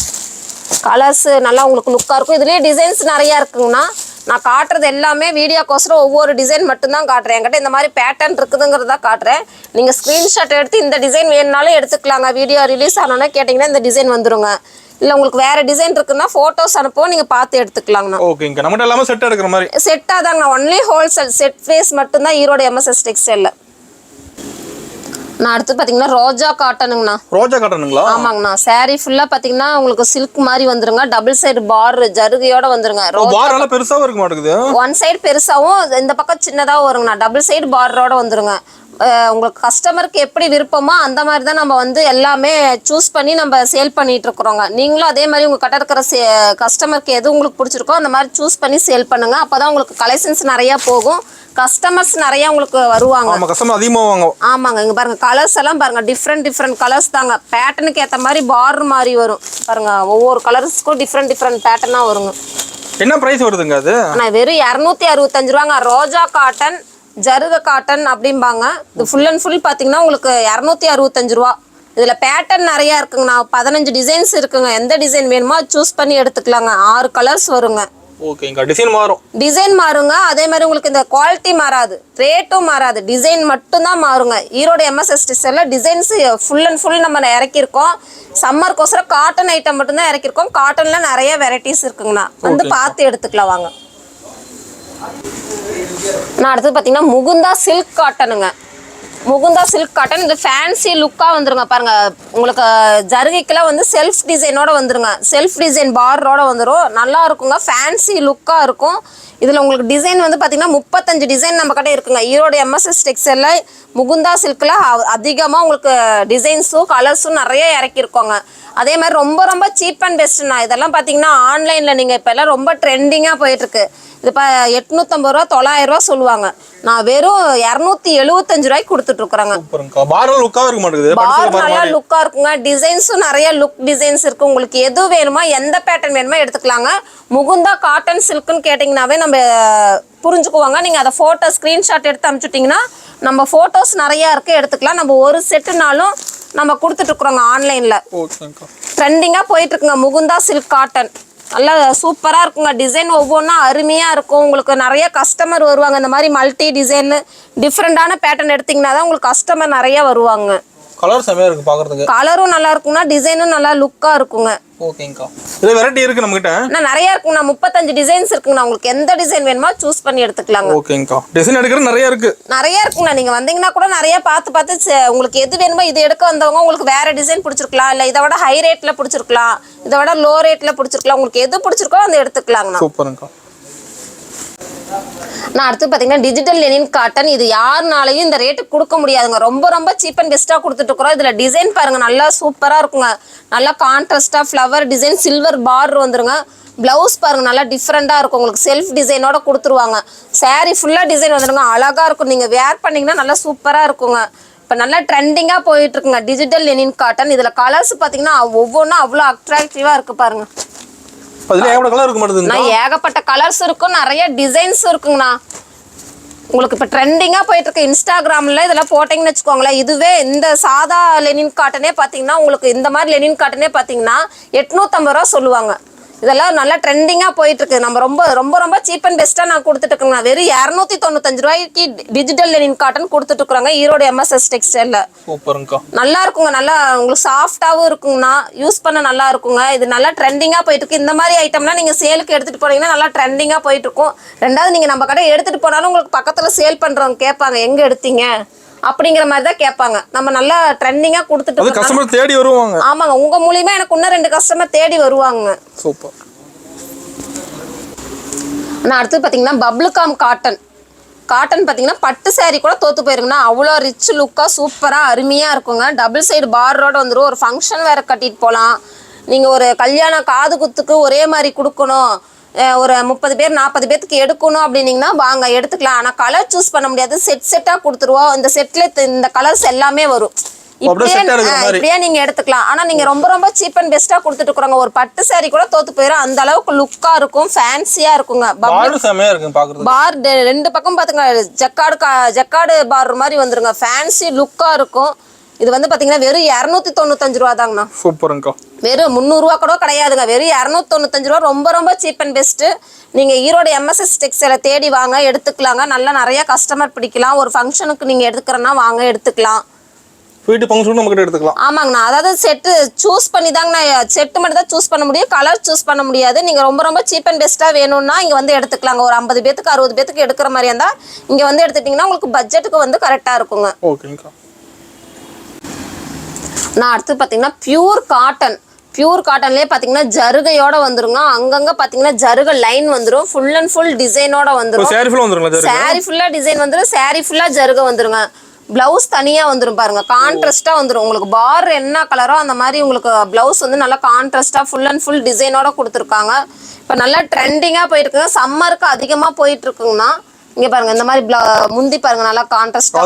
கலர்ஸ் நல்லா உங்களுக்கு லுக்காக இருக்கும். இதுலேயே டிசைன்ஸ் நிறையா இருக்குங்கண்ணா. நான் காட்டுறது எல்லாமே வீடியோக்கோசரம் ஒவ்வொரு டிசைன் மட்டும்தான் காட்டுறேன். என்கிட்ட இந்த மாதிரி பேட்டர்ன் இருக்குதுங்கிறதா காட்டுறேன். நீங்கள் ஸ்க்ரீன்ஷாட் எடுத்து இந்த டிசைன் வேணுனாலும் எடுத்துக்கலாங்க. வீடியோ ரிலீஸ் ஆனோன்னா கேட்டிங்கன்னா இந்த டிசைன் வந்துருங்க. இல்லை உங்களுக்கு வேற டிசைன் இருக்குன்னா ஃபோட்டோஸ் அனுப்பவும் நீங்கள் பார்த்து எடுத்துக்கலாங்கண்ணா. ஓகேங்க. நம்மகிட்ட எல்லாமே செட் எடுக்கிற மாதிரி செட்டாக தாங்கண்ணா. ஒன்லி ஹோல்சேல் செட் ஃபேஸ் மட்டும்தான் ஈரோடு எம்எஸ்எஸ் டெக்ஸ்டைலில். நான் அடுத்து பார்த்தீங்கன்னா ரோஜா காட்டனுங்கண்ணா. ரோஜா காட்டனுங்களா? ஆமாங்கண்ணா. சாரி ஃபுல்லாக பார்த்தீங்கன்னா உங்களுக்கு சில்க் மாதிரி வந்துருங்க. டபுள் சைடு பார் ஜருகையோட வந்துருங்க. பார் நல்லா பெருசாகவும் இருக்க மாட்டேங்குது. ஒன் சைடு பெருசாகவும் இந்த பக்கம் சின்னதாகவும் வருங்கண்ணா. டபுள் சைடு பார்டரோட வந்துருங்க. உங்களுக்கு கஸ்டமருக்கு எப்படி விருப்பமோ அந்த மாதிரி தான் நம்ம வந்து எல்லாமே சூஸ் பண்ணி நம்ம சேல் பண்ணிட்டு இருக்கிறோங்க. நீங்களும் அதே மாதிரி உங்கள் கிட்ட இருக்கிற கஸ்டமருக்கு எது உங்களுக்கு பிடிச்சிருக்கோ அந்த மாதிரி சூஸ் பண்ணி சேல் பண்ணுங்க. அப்போதான் உங்களுக்கு கலெக்ஷன்ஸ் நிறையா போகும், கஸ்டமர்ஸ் நிறைய உங்களுக்கு வருவாங்க. ஆமாங்க. இங்க பாருங்க கலர்ஸ் எல்லாம் பாருங்க, டிஃப்ரெண்ட் கலர்ஸ் தாங்க. பேட்டர்னுக்கு ஏற்ற மாதிரி பார்டர் மாதிரி வரும் பாருங்க. ஒவ்வொரு கலர்ஸ்க்கும் டிஃப்ரெண்ட் பேட்டர்னா வருங்க. என்ன பிரைஸ் வருதுங்க அது? நான் வெறும் 265 ரூபாங்க. ரோஜா காட்டன் ஜருக காட்டன் அப்படிம்பாங்க. இது ஃபுல் அண்ட் ஃபுல் பார்த்தீங்கன்னா உங்களுக்கு 265 ரூபா. இதில் பேட்டர்ன் நிறையா இருக்குங்கண்ணா. 15 டிசைன்ஸ் இருக்குங்க. எந்த டிசைன் வேணுமோ சூஸ் பண்ணி எடுத்துக்கலாங்க. 6 கலர்ஸ் வருங்க. ஓகேங்க. டிசைன் மாறுங்க. அதே மாதிரி உங்களுக்கு இந்த குவாலிட்டி மாறாது, ரேட்டும் மாறாது, டிசைன் மட்டும்தான் மாறுங்க. ஈரோடு எம்எஸ்எஸ் டெக்ஸ்டைல்ல டிசைன்ஸ் ஃபுல் அண்ட் ஃபுல் நம்ம இறக்கியிருக்கோம். சம்மருக்கோசரம் காட்டன் ஐட்டம் மட்டும்தான் இறக்கியிருக்கோம். காட்டன்ல நிறைய வெரைட்டிஸ் இருக்குங்கண்ணா. வந்து பார்த்து எடுத்துக்கலாம் வாங்க. நான் அடுத்தது பார்த்தீங்கன்னா முகுந்தா சில்க் காட்டனுங்க. முகுந்தா சில்க் காட்டன் இது ஃபேன்சி லுக்காக வந்துருங்க. பாருங்க உங்களுக்கு ஜருகைக்கெல்லாம் வந்து செல்ஃப் டிசைனோட வந்துருங்க. செல்ஃப் டிசைன் பார்டரோட வந்துடும். நல்லா இருக்குங்க. ஃபேன்சி லுக்காக இருக்கும். இதில் உங்களுக்கு டிசைன் வந்து பார்த்தீங்கன்னா 35 டிசைன் நம்ம கிட்ட இருக்குங்க. ஈரோடு எம்எஸ்எஸ் டெக்ஸ்டைலில் முகுந்தா சில்கில் அதிகமாக உங்களுக்கு டிசைன்ஸும் கலர்ஸும் நிறைய இறக்கியிருக்கோங்க. அதே மாதிரி ரொம்ப ரொம்ப சீப் அண்ட் பெஸ்ட்டுண்ணா. இதெல்லாம் பார்த்தீங்கன்னா ஆன்லைனில் நீங்கள் இப்போ எல்லாம் ரொம்ப ட்ரெண்டிங்காக போயிட்டுருக்கு. இது இப்போ 850 ரூபா 900 ரூபா சொல்லுவாங்க. நான் வெறும் 275 ரூபாய்க்கு கொடுத்துட்ருக்குறேங்க. பார் நல்லா லுக்காக இருக்குங்க. டிசைன்ஸும் நிறைய லுக் டிசைன்ஸ் இருக்குது. உங்களுக்கு எது வேணுமோ எந்த பேட்டர்ன் வேணுமோ எடுத்துக்கலாங்க. முகுந்தா காட்டன் சில்க்குன்னு கேட்டிங்கனாவே நம்ம புரிஞ்சுக்குவாங்க. நீங்கள் அதை ஃபோட்டோ ஸ்க்ரீன்ஷாட் எடுத்து அனுப்பிச்சுட்டிங்கன்னா நம்ம ஃபோட்டோஸ் நிறையா இருக்குது, எடுத்துக்கலாம். நம்ம ஒரு செட்டுனாலும் நம்ம கொடுத்துட்ருக்குறோங்க ஆன்லைனில். ட்ரெண்டிங்காக போயிட்டுருக்குங்க முகுந்தா சில்க் காட்டன். நல்லா சூப்பராக இருக்குங்க. டிசைன் ஒவ்வொன்றும் அருமையாக இருக்கும். உங்களுக்கு நிறைய கஸ்டமர் வருவாங்க. இந்த மாதிரி மல்டி டிசைன் டிஃப்ரெண்டான பேட்டர்ன் எடுத்திங்கன்னா தான் உங்களுக்கு கஸ்டமர் நிறைய வருவாங்க. கலர் செமையா இருக்கு பாக்குறதுக்கு. கலரும் நல்லா இருக்குங்க. டிசைனும் நல்லா லுக்கா இருக்குங்க. ஓகேங்கா. இதுல வெரைட்டி இருக்கு நம்ம கிட்ட. நிறைய இருக்குங்க. 35 டிசைன்ஸ் இருக்குங்க. உங்களுக்கு எந்த டிசைன் வேணுமோ சூஸ் பண்ணி எடுத்துக்கலாங்க. ஓகேங்கா. டிசைன் எடுக்கிறது நிறைய இருக்குங்க. நீங்க வந்தீங்கன்னா கூட நிறைய பார்த்து உங்களுக்கு எது வேணுமோ இது எடுக்க வந்தவங்க உங்களுக்கு வேற டிசைன் பிடிச்சிருக்கலாம், இல்ல இதை விட ஹை ரேட்ல பிடிச்சிருக்கலாம், இதை விட லோ ரேட்ல பிடிச்சிருக்கலாம். உங்களுக்கு எது பிடிச்சிருக்கோ அதை எடுத்துக்கலாங்க. சூப்பர்ங்கா. நான் அடுத்து பார்த்தீங்கன்னா டிஜிட்டல் லெனின் காட்டன். இது யாருனாலையும் இந்த ரேட்டுக்கு கொடுக்க முடியாதுங்க. ரொம்ப ரொம்ப சீப் அண்ட் பெஸ்ட்டாக கொடுத்துட்ருக்குறோம். இதில் டிசைன் பாருங்கள் நல்லா சூப்பராக இருக்குங்க. நல்லா கான்ட்ராஸ்டாக ஃப்ளவர் டிசைன் சில்வர் பார்டர் வந்துருங்க. ப்ளவுஸ் பாருங்கள் நல்லா டிஃப்ரெண்ட்டாக இருக்கும். உங்களுக்கு செல்ஃப் டிசைனோட கொடுத்துருவாங்க. சாரீ ஃபுல்லாக டிசைன் வந்துருங்க. அழகாக இருக்கும். நீங்கள் வேர் பண்ணிங்கன்னா நல்லா சூப்பராக இருக்குங்க. இப்போ நல்லா ட்ரெண்டிங்காக போயிட்டுருக்குங்க டிஜிட்டல் லெனின் காட்டன். இதில் கலர்ஸ் பார்த்தீங்கன்னா ஒவ்வொன்றும் அவ்வளோ அட்ராக்டிவாக இருக்குது பாருங்கள். ஏகப்பட்ட கலர்ஸ் இருக்கும், நிறைய டிசைன்ஸ் இருக்குங்கண்ணா. உங்களுக்கு இப்போ ட்ரெண்டிங்காக போயிட்டு இருக்கு இன்ஸ்டாகிராமில். இதெல்லாம் போட்டிங்கன்னு வச்சுக்கோங்களேன். இதுவே இந்த சாதா லெனின் காட்டனே பார்த்தீங்கன்னா உங்களுக்கு இந்த மாதிரி லெனின் காட்டனே பார்த்தீங்கன்னா 850 ரூபா சொல்லுவாங்க. இதெல்லாம் நல்லா ட்ரெண்டிங்காக போயிட்டு இருக்கு. நம்ம ரொம்ப ரொம்ப ரொம்ப சீப் அண்ட் பெஸ்ட்டாக நான் கொடுத்துட்டு இருக்கேங்க. வெறும் 295 ரூபாய்க்கு டிஜிட்டல் லெனின் காட்டன் கொடுத்துட்டு இருக்கிறாங்க ஈரோடு எம்எஸ்எஸ் டெக்ஸ்டைல்ல. நல்லா இருக்குங்க. நல்லா உங்களுக்கு சாஃப்டாகவும் இருக்குங்கண்ணா. யூஸ் பண்ண நல்லா இருக்குங்க. இது நல்லா ட்ரெண்டிங்காக போயிட்டு இருக்கு. இந்த மாதிரி ஐட்டம்லாம் நீங்கள் சேலுக்கு எடுத்துகிட்டு போனீங்கன்னா நல்லா ட்ரெண்டிங்காக போயிட்டு இருக்கும். ரெண்டாவது நீங்கள் நம்ம கடை எடுத்துகிட்டு போனாலும் உங்களுக்கு பக்கத்தில் சேல் பண்ணுறவங்க கேட்பாங்க எங்கே எடுத்தீங்க அப்படிங்கிற மாதிரி தான் கேட்பாங்க. நம்ம நல்லா ட்ரெண்டிங்கா கொடுத்துட்டு கஸ்டமர் தேடி வருவாங்க. ஆமாங்க. உங்க மூலியமா எனக்கு இன்னும் 2 கஸ்டமர் தேடி வருவாங்க. சூப்பர். நான் அடுத்து பாத்தீங்கன்னா பப்ளுகாம் காட்டன். காட்டன் பாத்தீங்கன்னா பட்டு சாரி கூட தோத்து போயிருக்குன்னா அவ்வளோ ரிச் லுக்கா சூப்பரா அருமையா இருக்குங்க. டபுள் சைடு பார்டரோட வந்துடும். ஒரு ஃபங்க்ஷன் வேற கட்டிட்டு போகலாம். நீங்கள் ஒரு கல்யாண காது குத்துக்கு ஒரே மாதிரி கொடுக்கணும், ஒரு 30 பேர் 40 பேர்த்துக்கு எடுக்கணும் அப்படின்னீங்கன்னா வாங்க எடுத்துக்கலாம். ஆனால் கலர் சூஸ் பண்ண முடியாது, செட்டாக கொடுத்துருவோம். இந்த செட்டில் இந்த கலர்ஸ் எல்லாமே வரும். இப்படியே நீங்க எடுத்துக்கலாம். ஆனா நீங்க ரொம்ப ரொம்ப சீப் அண்ட் பெஸ்டா கொடுத்துட்டு இருக்கோங்க. ஒரு பட்டு சாரி கூட தோத்து போயிடும், அந்த அளவுக்கு லுக்கா இருக்கும், ஃபேன்சியா இருக்குங்க. பார் 2 பக்கம் பாத்துங்க, ஜக்காடு பார் மாதிரி வந்துருங்க, ஃபேன்சி லுக்கா இருக்கும். இது வந்து பாத்தீங்கன்னா வெறும் 295 ரூபா தாங்கண்ணா. சூப்பருங்கக்கா. வெறும் 300 ரூபா கூட கிடையாதுங்க, வெறும் 295 ரூபா. ரொம்ப ரொம்ப சீப் அண்ட் பெஸ்ட். நீங்க ஈரோடு எம்எஸ்எஸ் டெக்ஸ்டைல தேடி வாங்க, எடுத்துக்கலாங்க. நல்லா நிறைய கஸ்டமர் பிடிக்கலாம். ஒரு ஃபங்க்ஷனுக்கு நீங்க எடுத்துக்கிறேன்னா வாங்க எடுத்துக்கலாம். வீட்டு ஃபங்க்ஷன் நம்ம கிட்ட எடுத்துக்கலாம். ஆமாங்கண்ணா. அதாவது செட்டு சூஸ் பண்ணி தாங்கண்ணா, செட்டு மட்டும் தான் சூஸ் பண்ண முடியும், கலர் சூஸ் பண்ண முடியாது. நீங்க ரொம்ப ரொம்ப சீப் அண்ட் பெஸ்ட்டா வேணும்னா இங்க வந்து எடுத்துக்கலாங்க. ஒரு 50 பேத்துக்கு 60 பேத்துக்கு எடுக்கிற மாதிரி இருந்தா இங்க வந்து எடுத்துட்டீங்கன்னா உங்களுக்கு பட்ஜெட்டுக்கு வந்து கரெக்டா இருக்குங்க. ஓகேங்கக்கா. நான் அடுத்து பாத்தீங்கன்னா பியூர் காட்டன்லயே பாத்தீங்கன்னா ஜருகையோட வந்துருங்க. அங்கங்க பாத்தீங்கன்னா ஜருகை லைன் வந்துரும், ஃபுல் அண்ட் ஃபுல் டிசைனோட வந்துரும். சாரி ஃபுல்லா டிசைன் வந்துரும், சாரி ஃபுல்லா ஜருகை வந்துருங்க. பிளவுஸ் தனியா வந்துரும் பாருங்க, கான்ட்ராஸ்டா வந்துரும். உங்களுக்கு பார் என்ன கலரோ அந்த மாதிரி உங்களுக்கு பிளவுஸ் வந்து நல்லா கான்ட்ராஸ்டா ஃபுல் அண்ட் ஃபுல் டிசைனோட கொடுத்துருக்காங்க. இப்போ நல்லா ட்ரெண்டிங்கா போயிட்டு இருக்குங்க, சம்மருக்கு அதிகமா போயிட்டு இருக்குங்கண்ணா. இங்க பாருங்க இந்த மாதிரி முந்தி பாருங்க நல்லா கான்ட்ராஸ்டா.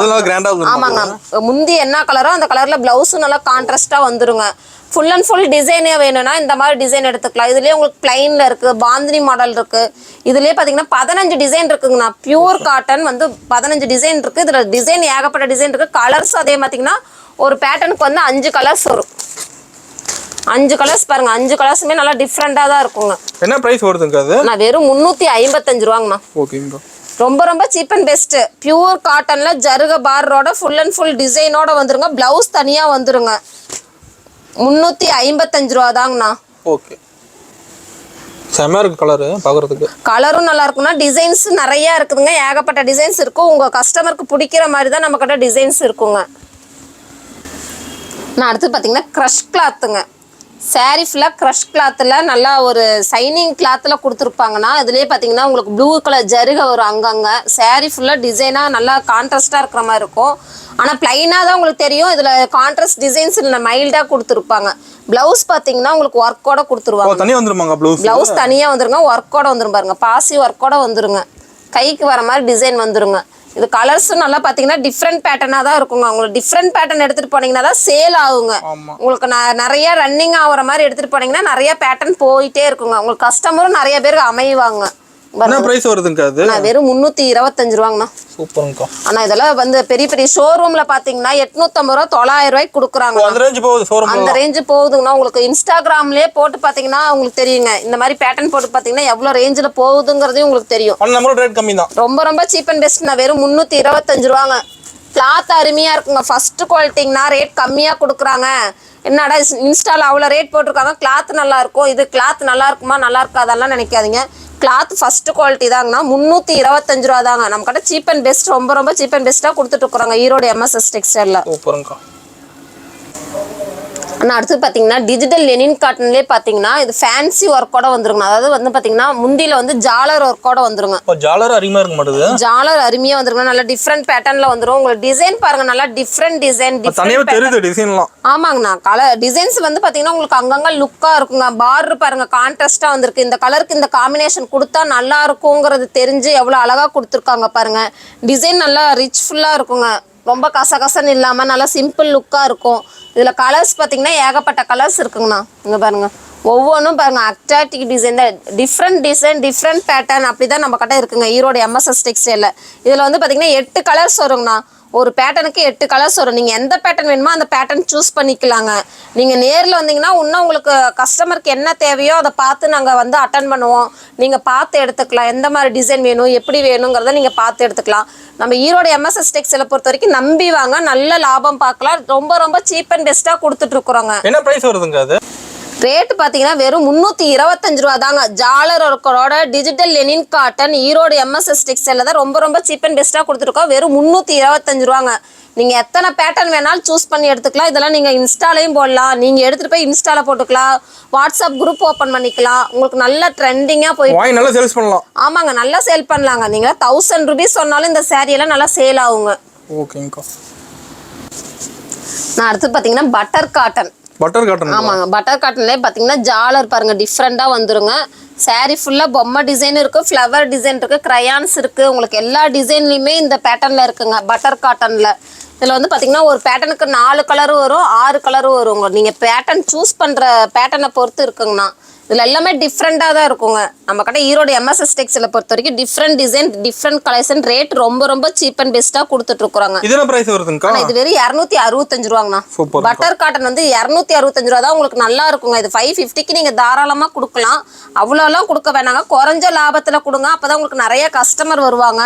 ஆமாங்க, முந்தி என்ன கலரோ அந்த கலர்ல பிளவுஸும் நல்லா கான்ட்ராஸ்டா வந்துருங்க. ஃபுல் அண்ட் ஃபுல் டிசைனே வேணும்னா இந்த மாதிரி டிசைன் எடுத்துக்கலாம். இதுலயே உங்களுக்கு பிளைன்ல இருக்கு, பாந்தினி மாடல் இருக்கு. இதுலயே பாத்தீங்கன்னா 15 டிசைன் இருக்குங்கண்ணா. பியூர் காட்டன் வந்து 15 டிசைன் இருக்கு. இதுல டிசைன் ஏகப்பட்ட டிசைன் இருக்கு. கலர்ஸ் அதே பாத்தீங்கன்னா ஒரு பேட்டர்னுக்கு வந்து 5 கலர்ஸ் வரும். 5 கலர்ஸ் பாருங்க, 5 கலர்ஸுமே நல்லா டிஃப்ரெண்டா தான் இருக்குங்க. என்ன பிரைஸ் வருதுங்க அது? நான் வெறும் 355 ரூபாங்கண்ணா. ஓகேங்க. ரொம்ப ரொம்ப சீப் அண்ட் பெஸ்ட். பியூர் காட்டன்ல ஜருக பார்ரோட ஃபுல் அண்ட் ஃபுல் டிசைனோட வந்துருங்க. பிளவுஸ் தனியா வந்துருங்க. 355 ரூபா தாங்கண்ணா. ஓகே. செமையா இருக்கு கலர், பார்க்கிறதுக்கு கலரும் நல்லா இருக்குன்னா டிசைன்ஸ் நிறைய இருக்குதுங்க, ஏகப்பட்ட டிசைன்ஸ் இருக்கும். உங்க கஸ்டமருக்கு பிடிக்கிற மாதிரி தான் நம்ம கிட்ட டிசைன்ஸ் இருக்குங்க. நான் அடுத்து பாத்தீங்கன்னா க்ரஷ் கிளாத்துங்க. சாரி ஃபுல்லாக க்ரஷ் கிளாத்தில் நல்லா ஒரு சைனிங் கிளாத்தில் கொடுத்துருப்பாங்கன்னா இதுலேயே பார்த்தீங்கன்னா உங்களுக்கு ப்ளூ கலர் ஜருகை வரும் அங்கங்கே. சாரி ஃபுல்லாக டிசைனாக நல்லா கான்ட்ராஸ்டாக இருக்கிற மாதிரி இருக்கும். ஆனால் பிளைனாக தான் உங்களுக்கு தெரியும், இதில் கான்ட்ராஸ்ட் டிசைன்ஸ் இல்லை மைல்டாக கொடுத்துருப்பாங்க. ப்ளவுஸ் பார்த்தீங்கன்னா உங்களுக்கு ஒர்க்கோட கொடுத்துருவாங்க. ப்ளவுஸ் தனியாக வந்துருங்க, ஒர்க்கோட வந்துரும் பாருங்க, பாசி ஒர்க்கோட வந்துருங்க. கைக்கு வர மாதிரி டிசைன் வந்துருங்க. இது கலர்ஸும் நல்லா பார்த்தீங்கன்னா டிஃப்ரெண்ட் பேட்டர்னாக தான் இருக்குங்க. உங்களுக்கு டிஃப்ரெண்ட் பேட்டர்ன் எடுத்துகிட்டு போனீங்கன்னா தான் சேல் ஆகுங்க. உங்களுக்கு நிறைய ரன்னிங் ஆகிற மாதிரி எடுத்துகிட்டு போனீங்கன்னா நிறைய பேட்டர்ன் போயிட்டே இருக்குங்க. உங்களுக்கு கஸ்டமரும் நிறைய பேருக்கு அமைவாங்க. என்ன பிரைஸ் வருதுங்க அது? நான் வெறும் 325 ரூபாங்கண்ணா. சூப்பர்ங்கா. ஆனா இதெல்லாம் வந்து பெரிய பெரிய ஷோரூம்ல பாத்தீங்கன்னா 850 ரூபா 900 ரூபாய்க்கு கொடுக்குறாங்க. அந்த ரேஞ்ச் போகுது ஷோரூம். அந்த ரேஞ்ச் போகுதுங்கண்ணா. உங்களுக்கு இன்ஸ்டாகிராம்லயே போட்டு பாத்தீங்கன்னா உங்களுக்கு தெரியுங்க, இந்த மாதிரி பேட்டர்ன் போட்டு பாத்தீங்கன்னா எவ்வளவு ரேஞ்சில் போகுதுங்கிறதையும் உங்களுக்கு தெரியும். நம்மளோட ரேட் கம்மி தான். ரொம்ப ரொம்ப சீப் அண்ட் பெஸ்ட். நான் வெறும் 325 ரூபாங்க. கிளாத் அருமையா இருக்குங்க, ஃபர்ஸ்ட் குவாலிட்டிங்கன்னா ரேட் கம்மியா கொடுக்குறாங்க. என்னடா இன்ஸ்டால அவ்வளோ ரேட் போட்டிருக்காங்க, கிளாத் நல்லா இருக்கும், இது கிளாத் நல்லா இருக்குமா நல்லா இருக்காதெல்லாம் நினைக்காதீங்க. Cloth first quality தாங்கண்ணா. 325 ரூபா தாங்க. நம்ம கிட்ட சீப் அண்ட் பெஸ்ட், ரொம்ப ரொம்ப சீப் அண்ட் பெஸ்ட்டாக கொடுத்துட்டு இருக்கிறாங்க ஈரோடு எம்எஸ்எஸ் டெக்ஸ்டைலில். சூப்பருங்கக்கா. ஆனால் அடுத்து பார்த்தீங்கன்னா டிஜிட்டல் லெனின் காட்டன்லேயே பார்த்தீங்கன்னா இது ஃபேன்சி ஒர்க்கோட வந்துருங்க. அதாவது வந்து பார்த்தீங்கன்னா முந்தியில் வந்து ஜாலர் ஒர்க்கோட வந்துருங்க. ஜாலர் அருமையாக இருக்க மாட்டேது. ஜாலர் அருமையாக வந்துருங்க, நல்லா டிஃப்ரெண்ட் பேட்டர்னில் வந்துடும். உங்களுக்கு டிசைன் பாருங்க, நல்லா டிஃப்ரெண்ட் டிசைன். ஆமாங்கண்ணா. கலர் டிசைன்ஸ் வந்து பார்த்தீங்கன்னா உங்களுக்கு அங்கங்கே லுக்காக இருக்குங்க. பார்டர் பாருங்க கான்ட்ராஸ்டாக வந்திருக்கு. இந்த கலருக்கு இந்த காம்பினேஷன் கொடுத்தா நல்லா இருக்குங்கிறது தெரிஞ்சு எவ்வளோ அழகாக கொடுத்துருக்காங்க பாருங்க. டிசைன் நல்லா ரிச் ஃபுல்லாக இருக்குங்க, ரொம்ப கசகசன்னு இல்லாமல் நல்லா சிம்பிள் லுக்காக இருக்கும். இதில் கலர்ஸ் பார்த்தீங்கன்னா ஏகப்பட்ட கலர்ஸ் இருக்குங்கண்ணா. இங்கே பாருங்கள், ஒவ்வொன்றும் பாருங்கள் அட்ராக்டிவ் டிசைன் தான். டிஃப்ரெண்ட் டிசைன் டிஃப்ரெண்ட் பேட்டர்ன் அப்படி தான் நம்ம கிட்ட இருக்குங்க ஈரோடு எம்எஸ்எஸ் டெக்ஸ்டைலில். இதில் வந்து பார்த்தீங்கன்னா 8 கலர்ஸ் வருங்கண்ணா. ஒரு பேட்டர்னுக்கு 8 கலர்ஸ் வரும். நீங்கள் எந்த பேட்டர்ன் வேணுமோ அந்த பேட்டர்ன் சூஸ் பண்ணிக்கலாங்க. நீங்கள் நேரில் வந்தீங்கன்னா இன்னும் உங்களுக்கு கஸ்டமருக்கு என்ன தேவையோ அதை பார்த்து நாங்கள் வந்து அட்டன் பண்ணுவோம். நீங்கள் பார்த்து எடுத்துக்கலாம், எந்த மாதிரி டிசைன் வேணும் எப்படி வேணுங்கிறத நீங்கள் பார்த்து எடுத்துக்கலாம். நம்ம ஈரோடு எம்எஸ்எஸ் டெக்ஸ்டைலை பொறுத்த வரைக்கும் நம்பி வாங்க, நல்ல லாபம் பார்க்கலாம். ரொம்ப ரொம்ப சீப் அண்ட் பெஸ்ட்டாக கொடுத்துட்ருக்குறோங்க. என்ன ப்ரைஸ் வருதுங்க அது? ரேட்டு பார்த்தீங்கன்னா வெறும் 325 ரூபா தாங்க. ஜாலர் ஒர்க்கோட digital linen cotton Erode MSS டெக்ஸ்டைலில் தான் ரொம்ப ரொம்ப சீப் அண்ட் பெஸ்ட்டாக கொடுத்துருக்கோம். வெறும் 325 ரூபாங்க. நீங்கள் எத்தனை பேட்டர்ன் வேணாலும் சூஸ் பண்ணி எடுத்துக்கலாம். இதெல்லாம் நீங்கள் இன்ஸ்டாலையும் போடலாம், நீங்கள் எடுத்துகிட்டு போய் இன்ஸ்டாவில் போட்டுக்கலாம், வாட்ஸ்அப் குரூப் ஓப்பன் பண்ணிக்கலாம். உங்களுக்கு நல்ல ட்ரெண்டிங்காக போயிட்டு நல்லா சேல்ஸ் பண்ணலாம். ஆமாங்க, நல்லா சேல் பண்ணலாங்க. நீங்கள் 1000 ரூபீஸ் சொன்னாலும் இந்த சாரியெல்லாம் நல்லா சேல் ஆகுங்க. ஓகேங்கக்கா. நான் அடுத்து பார்த்தீங்கன்னா பட்டர் காட்டன். Butter cotton. ஆமாங்க, பட்டர் காட்டன்லேயே பார்த்தீங்கன்னா ஜாலர் பாருங்க டிஃப்ரெண்ட்டாக வந்துருங்க. சாரீ ஃபுல்லாக பொம்மை டிசைன் இருக்குது, ஃப்ளவர் டிசைன் இருக்குது, க்ரையான்ஸ் இருக்குது. உங்களுக்கு எல்லா டிசைன்லையுமே இந்த பேட்டர்னில் இருக்குங்க பட்டர் காட்டனில். இதில் வந்து பார்த்தீங்கன்னா ஒரு பேட்டர்னுக்கு 4 கலரும் வரும், 6 கலரும் வருங்க. நீங்கள் பேட்டர்ன் சூஸ் பண்ணுற பேட்டர்னை பொறுத்து இருக்குங்கண்ணா. இதில் எல்லாமே டிஃப்ரெண்ட்டாக தான் இருக்குங்க. நம்ம கடை ஈரோடு எம்எஸ்எஸ் டெக்ஸ்டைலை பொறுத்த வரைக்கும் different design, different collection, rate ரொம்ப ரொம்ப சீப் அண்ட் பெஸ்ட்டாக கொடுத்துட்ருக்குறாங்க. இது என்ன பிரைஸ் வருதுங்கக்கா? இது வெறும் 265 ரூபாங்கண்ணா. பட்டர் காட்டன் வந்து 265 ரூபா தான். உங்களுக்கு நல்லா இருக்குங்க. இது 550க்கு நீங்கள் தாராளமாக கொடுக்கலாம். அவ்வளோலாம் கொடுக்க வேணாங்க, குறைஞ்ச லாபத்தில் கொடுங்க. அப்போ தான் உங்களுக்கு நிறைய கஸ்டமர் வருவாங்க.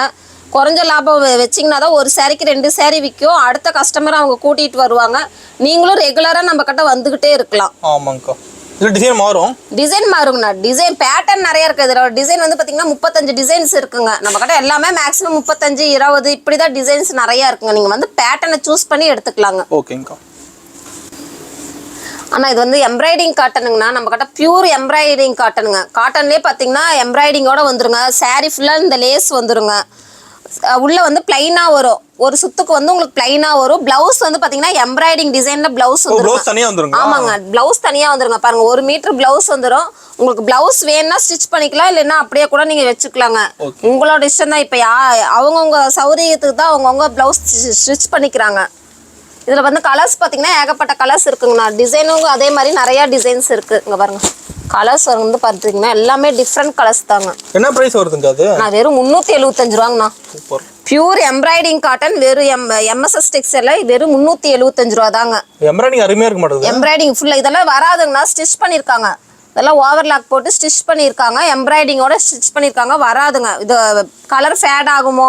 குறைஞ்ச லாபம் வச்சிங்கன்னா தான் ஒரு சாரிக்கு 2 சாரி விற்கும். அடுத்த கஸ்டமரை அவங்க கூட்டிகிட்டு வருவாங்க. நீங்களும் ரெகுலராக நம்ம கிட்ட வந்துக்கிட்டே இருக்கலாம். ஆமாங்கக்கா. இதில் டிசைன் மாறும், டிசைன் மாறுங்கண்ணா. டிசைன் பேட்டர்ன் நிறைய இருக்குது. இதில் டிசைன் வந்து பார்த்தீங்கன்னா 35 டிசைன்ஸ் இருக்குங்க. நம்ம கிட்ட எல்லாமே மேக்ஸிமம் 35, 20 இப்படி தான் டிசைன்ஸ் நிறையா இருக்குங்க. நீங்கள் வந்து பேட்டர்னை சூஸ் பண்ணி எடுத்துக்கலாங்க. ஓகேங்கக்கா. ஆனால் இது வந்து எம்ப்ராய்டிங் காட்டனுங்கண்ணா. நம்ம கிட்ட பியூர் எம்ப்ராய்டிங் காட்டனுங்க. காட்டன்லேயே பார்த்தீங்கன்னா எம்ப்ராய்டிங்கோட வந்துருங்க. சாரீ ஃபுல்லாக இந்த லேஸ் வந்துருங்க. உள்ள வந்து பிளைனா வரும். ஒரு சுத்துக்கு வந்து உங்களுக்கு பிளைனா வரும். பிளவுஸ் வந்து பாத்தீங்கன்னா எம்ப்ராய்டிங் டிசைன்ல பிளவுஸ் வந்துரும். ஆமாங்க, பிளவுஸ் தனியா வந்துருங்க. பாருங்க 1 மீட்டர் பிளவுஸ் வந்துரும். உங்களுக்கு பிளவுஸ் வேணும்னா ஸ்டிச் பண்ணிக்கலாம், இல்லைன்னா அப்படியே கூட நீங்க வச்சுக்கலாங்க. உங்களோட இஷ்டம் தான். இப்ப அவங்கவுங்க சௌரியத்துக்கு தான் அவங்கவுங்க பிளவுஸ் ஸ்டிச் பண்ணிக்கிறாங்க. இதுல வந்து கலர்ஸ் பாத்தீங்கன்னா ஏகப்பட்ட கலர்ஸ் இருக்குங்கண்ணா. டிசைனும் அதே மாதிரி நிறைய டிசைன்ஸ் இருக்கு. இங்க பாருங்க கலர்ஸ் வந்து பார்த்தீங்கன்னா எல்லாமே டிஃப்ரெண்ட் கலர்ஸ் தாங்க. என்ன பிரைஸ் வருதுங்க அது? நான் வெறும் 375 ரூபாங்கண்ணா. சூப்பர். பியூர் எம்ப்ராய்டிங் காட்டன் வெறும் எம்எஸ்எஸ் டெக்ஸ்டைல வெறும் 375 ரூபா தாங்க. எம்ப்ராய்டிங் அருமையா இருக்க மாட்டேங்குது. எம்ப்ராய்டிங் ஃபுல்லா இதெல்லாம் வராதுங்கண்ணா. ஸ்டிச் பண்ணியிருக்காங்க. இதெல்லாம் ஓவர்லாக் போட்டு ஸ்டிச் பண்ணியிருக்காங்க. எம்ப்ராய்டிங்கோட ஸ்டிச் பண்ணியிருக்காங்க. வராதுங்க. இது கலர் ஃபேட் ஆகுமோ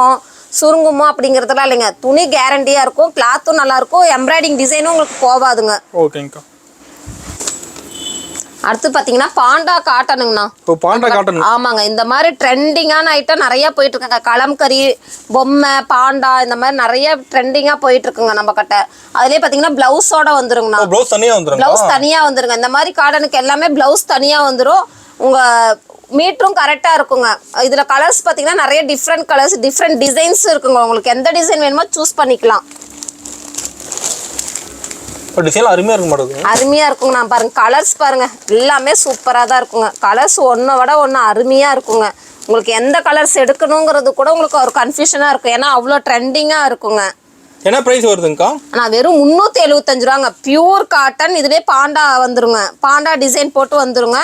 சுருங்குமோ அப்படிங்கிறதுலாம் இல்லைங்க. துணி கேரண்டியாக இருக்கும், கிளாத்தும் நல்லாயிருக்கும், எம்ப்ராய்டிங் டிசைனும் உங்களுக்கு போகாதுங்க. ஓகேங்கக்கா. அடுத்து பார்த்தீங்கன்னா பாண்டா காட்டனுங்கண்ணா. பாண்டா காட்டன். ஆமாங்க, இந்த மாதிரி ட்ரெண்டிங்கான ஐட்டம் நிறைய போயிட்டு இருக்காங்க. கலம்கரி, பொம்மை, பாண்டா இந்த மாதிரி நிறைய ட்ரெண்டிங்காக போயிட்டு இருக்குங்க நம்ம கிட்ட. அதுலேயே பார்த்தீங்கன்னா பிளவுஸோட வந்துருங்கண்ணா. பிளவுஸ் தனியாக வந்துருங்க. பிளவுஸ் தனியாக வந்துருங்க. இந்த மாதிரி காட்டனுக்கு எல்லாமே பிளவுஸ் தனியாக வந்துடும். உங்கள் மீட்டரும் கரெக்டாக இருக்குங்க. இதில் கலர்ஸ் பார்த்தீங்கன்னா நிறைய டிஃப்ரெண்ட் கலர்ஸ், டிஃப்ரெண்ட் டிசைன்ஸ் இருக்குங்க. உங்களுக்கு எந்த டிசைன் வேணுமோ சூஸ் பண்ணிக்கலாம். டிசைன் அருமையா இருக்க மாட்டேங்குது. அருமையா இருக்குங்க. நான் பாருங்க கலர்ஸ் பாருங்க எல்லாமே சூப்பராக தான் இருக்குங்க. கலர்ஸ் ஒன்றை விட ஒன்று அருமையா இருக்குங்க. உங்களுக்கு எந்த கலர்ஸ் எடுக்கணுங்கிறது கூட உங்களுக்கு ஒரு கன்ஃபியூஷனாக இருக்கும். ஏன்னா அவ்வளோ ட்ரெண்டிங்காக இருக்குங்க. என்ன பிரைஸ் வருதுங்கக்கா? நான் வெறும் 375 ரூபாங்க. Pure cotton. இதுலேயே பாண்டா வந்துருங்க. பாண்டா டிசைன் போட்டு வந்துருங்க.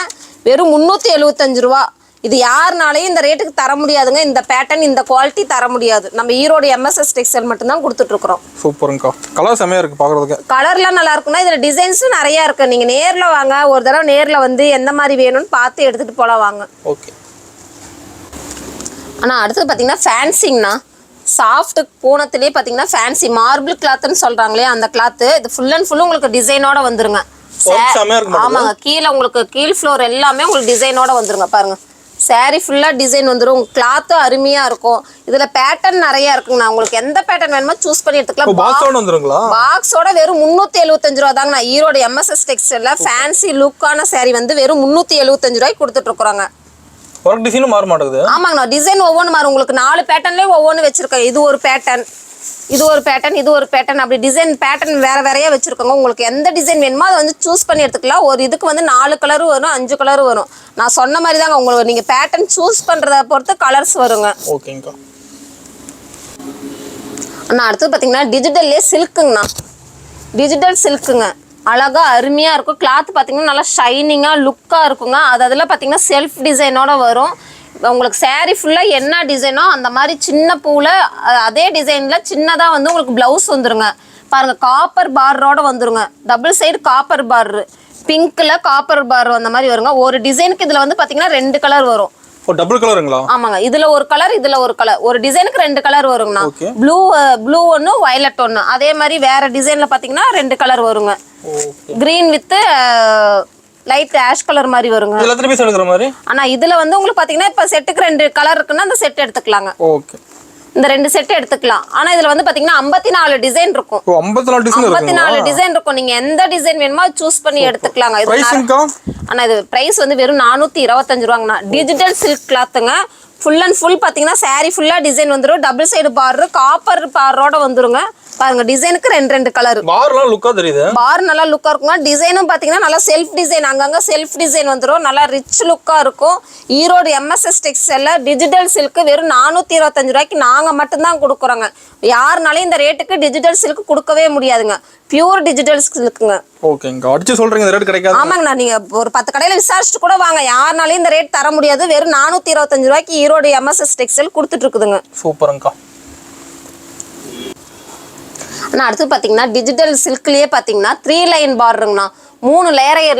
வெறும் 375 ரூபா. இது யாருனாலையும் இந்த ரேட்டுக்கு தர முடியாதுங்க. இந்த பேட்டர்ன் இந்த குவாலிட்டி தர முடியாது. நம்ம ஈரோடு எம்எஸ்எஸ் டெக்ஸ்டைல் மட்டும்தான் கொடுத்துட்ருக்குறோம். சூப்பருங்கக்கா. கலர் செம்மையாக இருக்குது பார்க்குறதுக்கு. கலர்லாம் நல்லா இருக்குன்னா இதில் டிசைன்ஸும் நிறையா இருக்குது. நீங்கள் நேரில் வாங்க, ஒரு தடவை நேரில் வந்து எந்த மாதிரி வேணும்னு பார்த்து எடுத்துகிட்டு போகலாம் வாங்க. ஓகே. ஆனால் அடுத்தது பார்த்தீங்கன்னா ஃபேன்சிங்கண்ணா. சாஃப்ட் பூனத்துலேயே பார்த்தீங்கன்னா ஃபேன்சி மார்பிள் கிளாத்துன்னு சொல்கிறாங்களே அந்த கிளாத்து. இது ஃபுல் அண்ட் ஃபுல் உங்களுக்கு டிசைனோட வந்துருங்க. ஆமாங்க, கீழே உங்களுக்கு கீழ் ஃப்ளோர் எல்லாமே உங்களுக்கு டிசைனோட வந்துருங்க. பாருங்க சாரீ ஃபுல்லாக டிசைன் வந்துடும். கிளாத்தும் அருமையாக இருக்கும். இதில் பேட்டர்ன் நிறையா இருக்குங்கண்ணா. உங்களுக்கு எந்த பேட்டர்ன் வேணுமோ சூஸ் பண்ணி எடுத்துக்கலாம். பாக்ஸோட வெறும் 375 ரூபா தாங்கண்ணா. ஈரோடு எம்எஸ்எஸ் டெக்ஸ்டைலில் ஃபேன்சி லுக்கான சாரீ வந்து வெறும் 375 ரூபாய்க்கு கொடுத்துட்ருக்குறாங்க. ஒர்க் டிசைனும் மாற மாட்டேங்குது. ஆமாங்கண்ணா, டிசைன் ஒவ்வொன்று மாறும். உங்களுக்கு 4 பேட்டர்ன்லேயே ஒவ்வொன்று வச்சுருக்கேன். இது ஒரு பேட்டர்ன், இது ஒரு பேட்டர்ன், இது ஒரு பேட்டர்ன், அப்படி டிசைன் பேட்டர்ன் வேற வேறையா வச்சிருக்கோங்க. உங்களுக்கு எந்த டிசைன் வேணுமோ அதை வந்து சூஸ் பண்ணி எடுத்துக்கலாம். ஒரு இதுக்கு வந்து 4 கலர் வரும், 5 கலர் வரும். நான் சொன்ன மாதிரி தாங்க. உங்களுக்கு நீங்க பேட்டர்ன் சூஸ் பண்றத பொறுத்து கலர்ஸ் வருங்க. ஓகேங்கக்கா. அண்ணா அடுத்து பார்த்தீங்கன்னா டிஜிட்டல்லே சில்க்குங்கண்ணா. டிஜிட்டல் சில்க்குங்க. அழகா அருமையா இருக்கும். கிளாத் பார்த்தீங்கன்னா நல்லா ஷைனிங்கா லுக்கா இருக்குங்க. அதில் பார்த்தீங்கன்னா செல்ஃப் டிசைனோட வரும். உங்களுக்கு சாரீ ஃபுல்லாக என்ன டிசைனோ அந்த மாதிரி சின்ன பூவில் அதே டிசைனில் சின்னதாக வந்து உங்களுக்கு ப்ளவுஸ் வந்துருங்க. பாருங்கள் காப்பர் பார்ரோட வந்துருங்க. டபுள் சைடு காப்பர் பார், பிங்க்கில் காப்பர் பார் அந்த மாதிரி வருங்க. ஒரு டிசைனுக்கு இதில் வந்து பார்த்தீங்கன்னா 2 கலர் வரும். டபுள் கலருங்களா? ஆமாங்க, இதுல ஒரு கலர், இதுல ஒரு கலர். ஒரு டிசைனுக்கு 2 கலர் வருங்கண்ணா. ப்ளூ ஒன்று, வயலட் ஒன்று. அதே மாதிரி வேற டிசைன்ல பார்த்தீங்கன்னா 2 கலர் வருங்க. Green with light ash colour மாதிரி வருங்க. இதுல எத்தனை பீஸ் எடுக்கிற மாதிரி? ஆனா இதுல வந்து உங்களுக்கு பாத்தீங்கன்னா இப்ப செட்டுக்கு 2 கலர் இருக்குன்னா அந்த செட் எடுத்துக்கலாங்க. ஓகே. இந்த 2 செட் எடுத்துக்கலாம். ஆனா இதுல வந்து பாத்தீங்கன்னா 54 டிசைன் இருக்கும். 54 டிசைன் இருக்கு. 54 டிசைன் இருக்கும். நீங்க எந்த டிசைன் வேணுமோ சூஸ் பண்ணி எடுத்துக்கலாங்க. ஆனா இது பிரைஸ் வந்து வெறும் 425 ரூபாங்கண்ணா. டிஜிட்டல் சில்க் கிளாத்துங்க. ஃபுல் அண்ட் ஃபுல் பாத்தீங்கன்னா சாரி ஃபுல்லா டிசைன் வந்துடும். டபுள் சைடு பார், காப்பர் பாரோட வந்துருங்க. பாருங்க டிசைனுக்கு ரெண்டு கலர். பார்லாம் லுக்கா தெரியுது. பார் நல்லா லுக்கா இருக்குங்க. டிசைனும் பாத்தீங்கன்னா நல்லா செல்ஃப் டிசைன், அங்கங்க செல்ஃப் டிசைன் வந்துடும். நல்லா ரிச் லுக்கா இருக்கும். ஈரோடு எம்எஸ்எஸ் டெக்ஸ்டைல்ல டிஜிட்டல் சில்க் வெறும் 425 ரூபாய்க்கு நாங்க மட்டும்தான் கொடுக்குறோங்க. யாருனாலும் இந்த ரேட்டுக்கு டிஜிட்டல் சில்க் கொடுக்கவே முடியாதுங்க. பியூர் டிஜிட்டல் சில்க்குங்க. ஓகேங்க, அடிச்சு சொல்றீங்க இந்த ரேட் கிடைக்காது. ஆமாங்கண்ணா, நீங்க ஒரு 10 கடையில விசாரிச்சுட்டு கூட வாங்க, யாருனாலையும் இந்த ரேட் தர முடியாது. வெறும் 425 ரூபாய்க்கு ஈரோடு எம்எஸ்எஸ் டெக்ஸ்டைல் கொடுத்துட்டு இருக்குதுங்க. சூப்பர்ங்கா. ஆனால் அடுத்து பார்த்தீங்கன்னா டிஜிட்டல் சில்க்லேயே பார்த்தீங்கன்னா 3 லைன் பார்ருங்கண்ணா. 3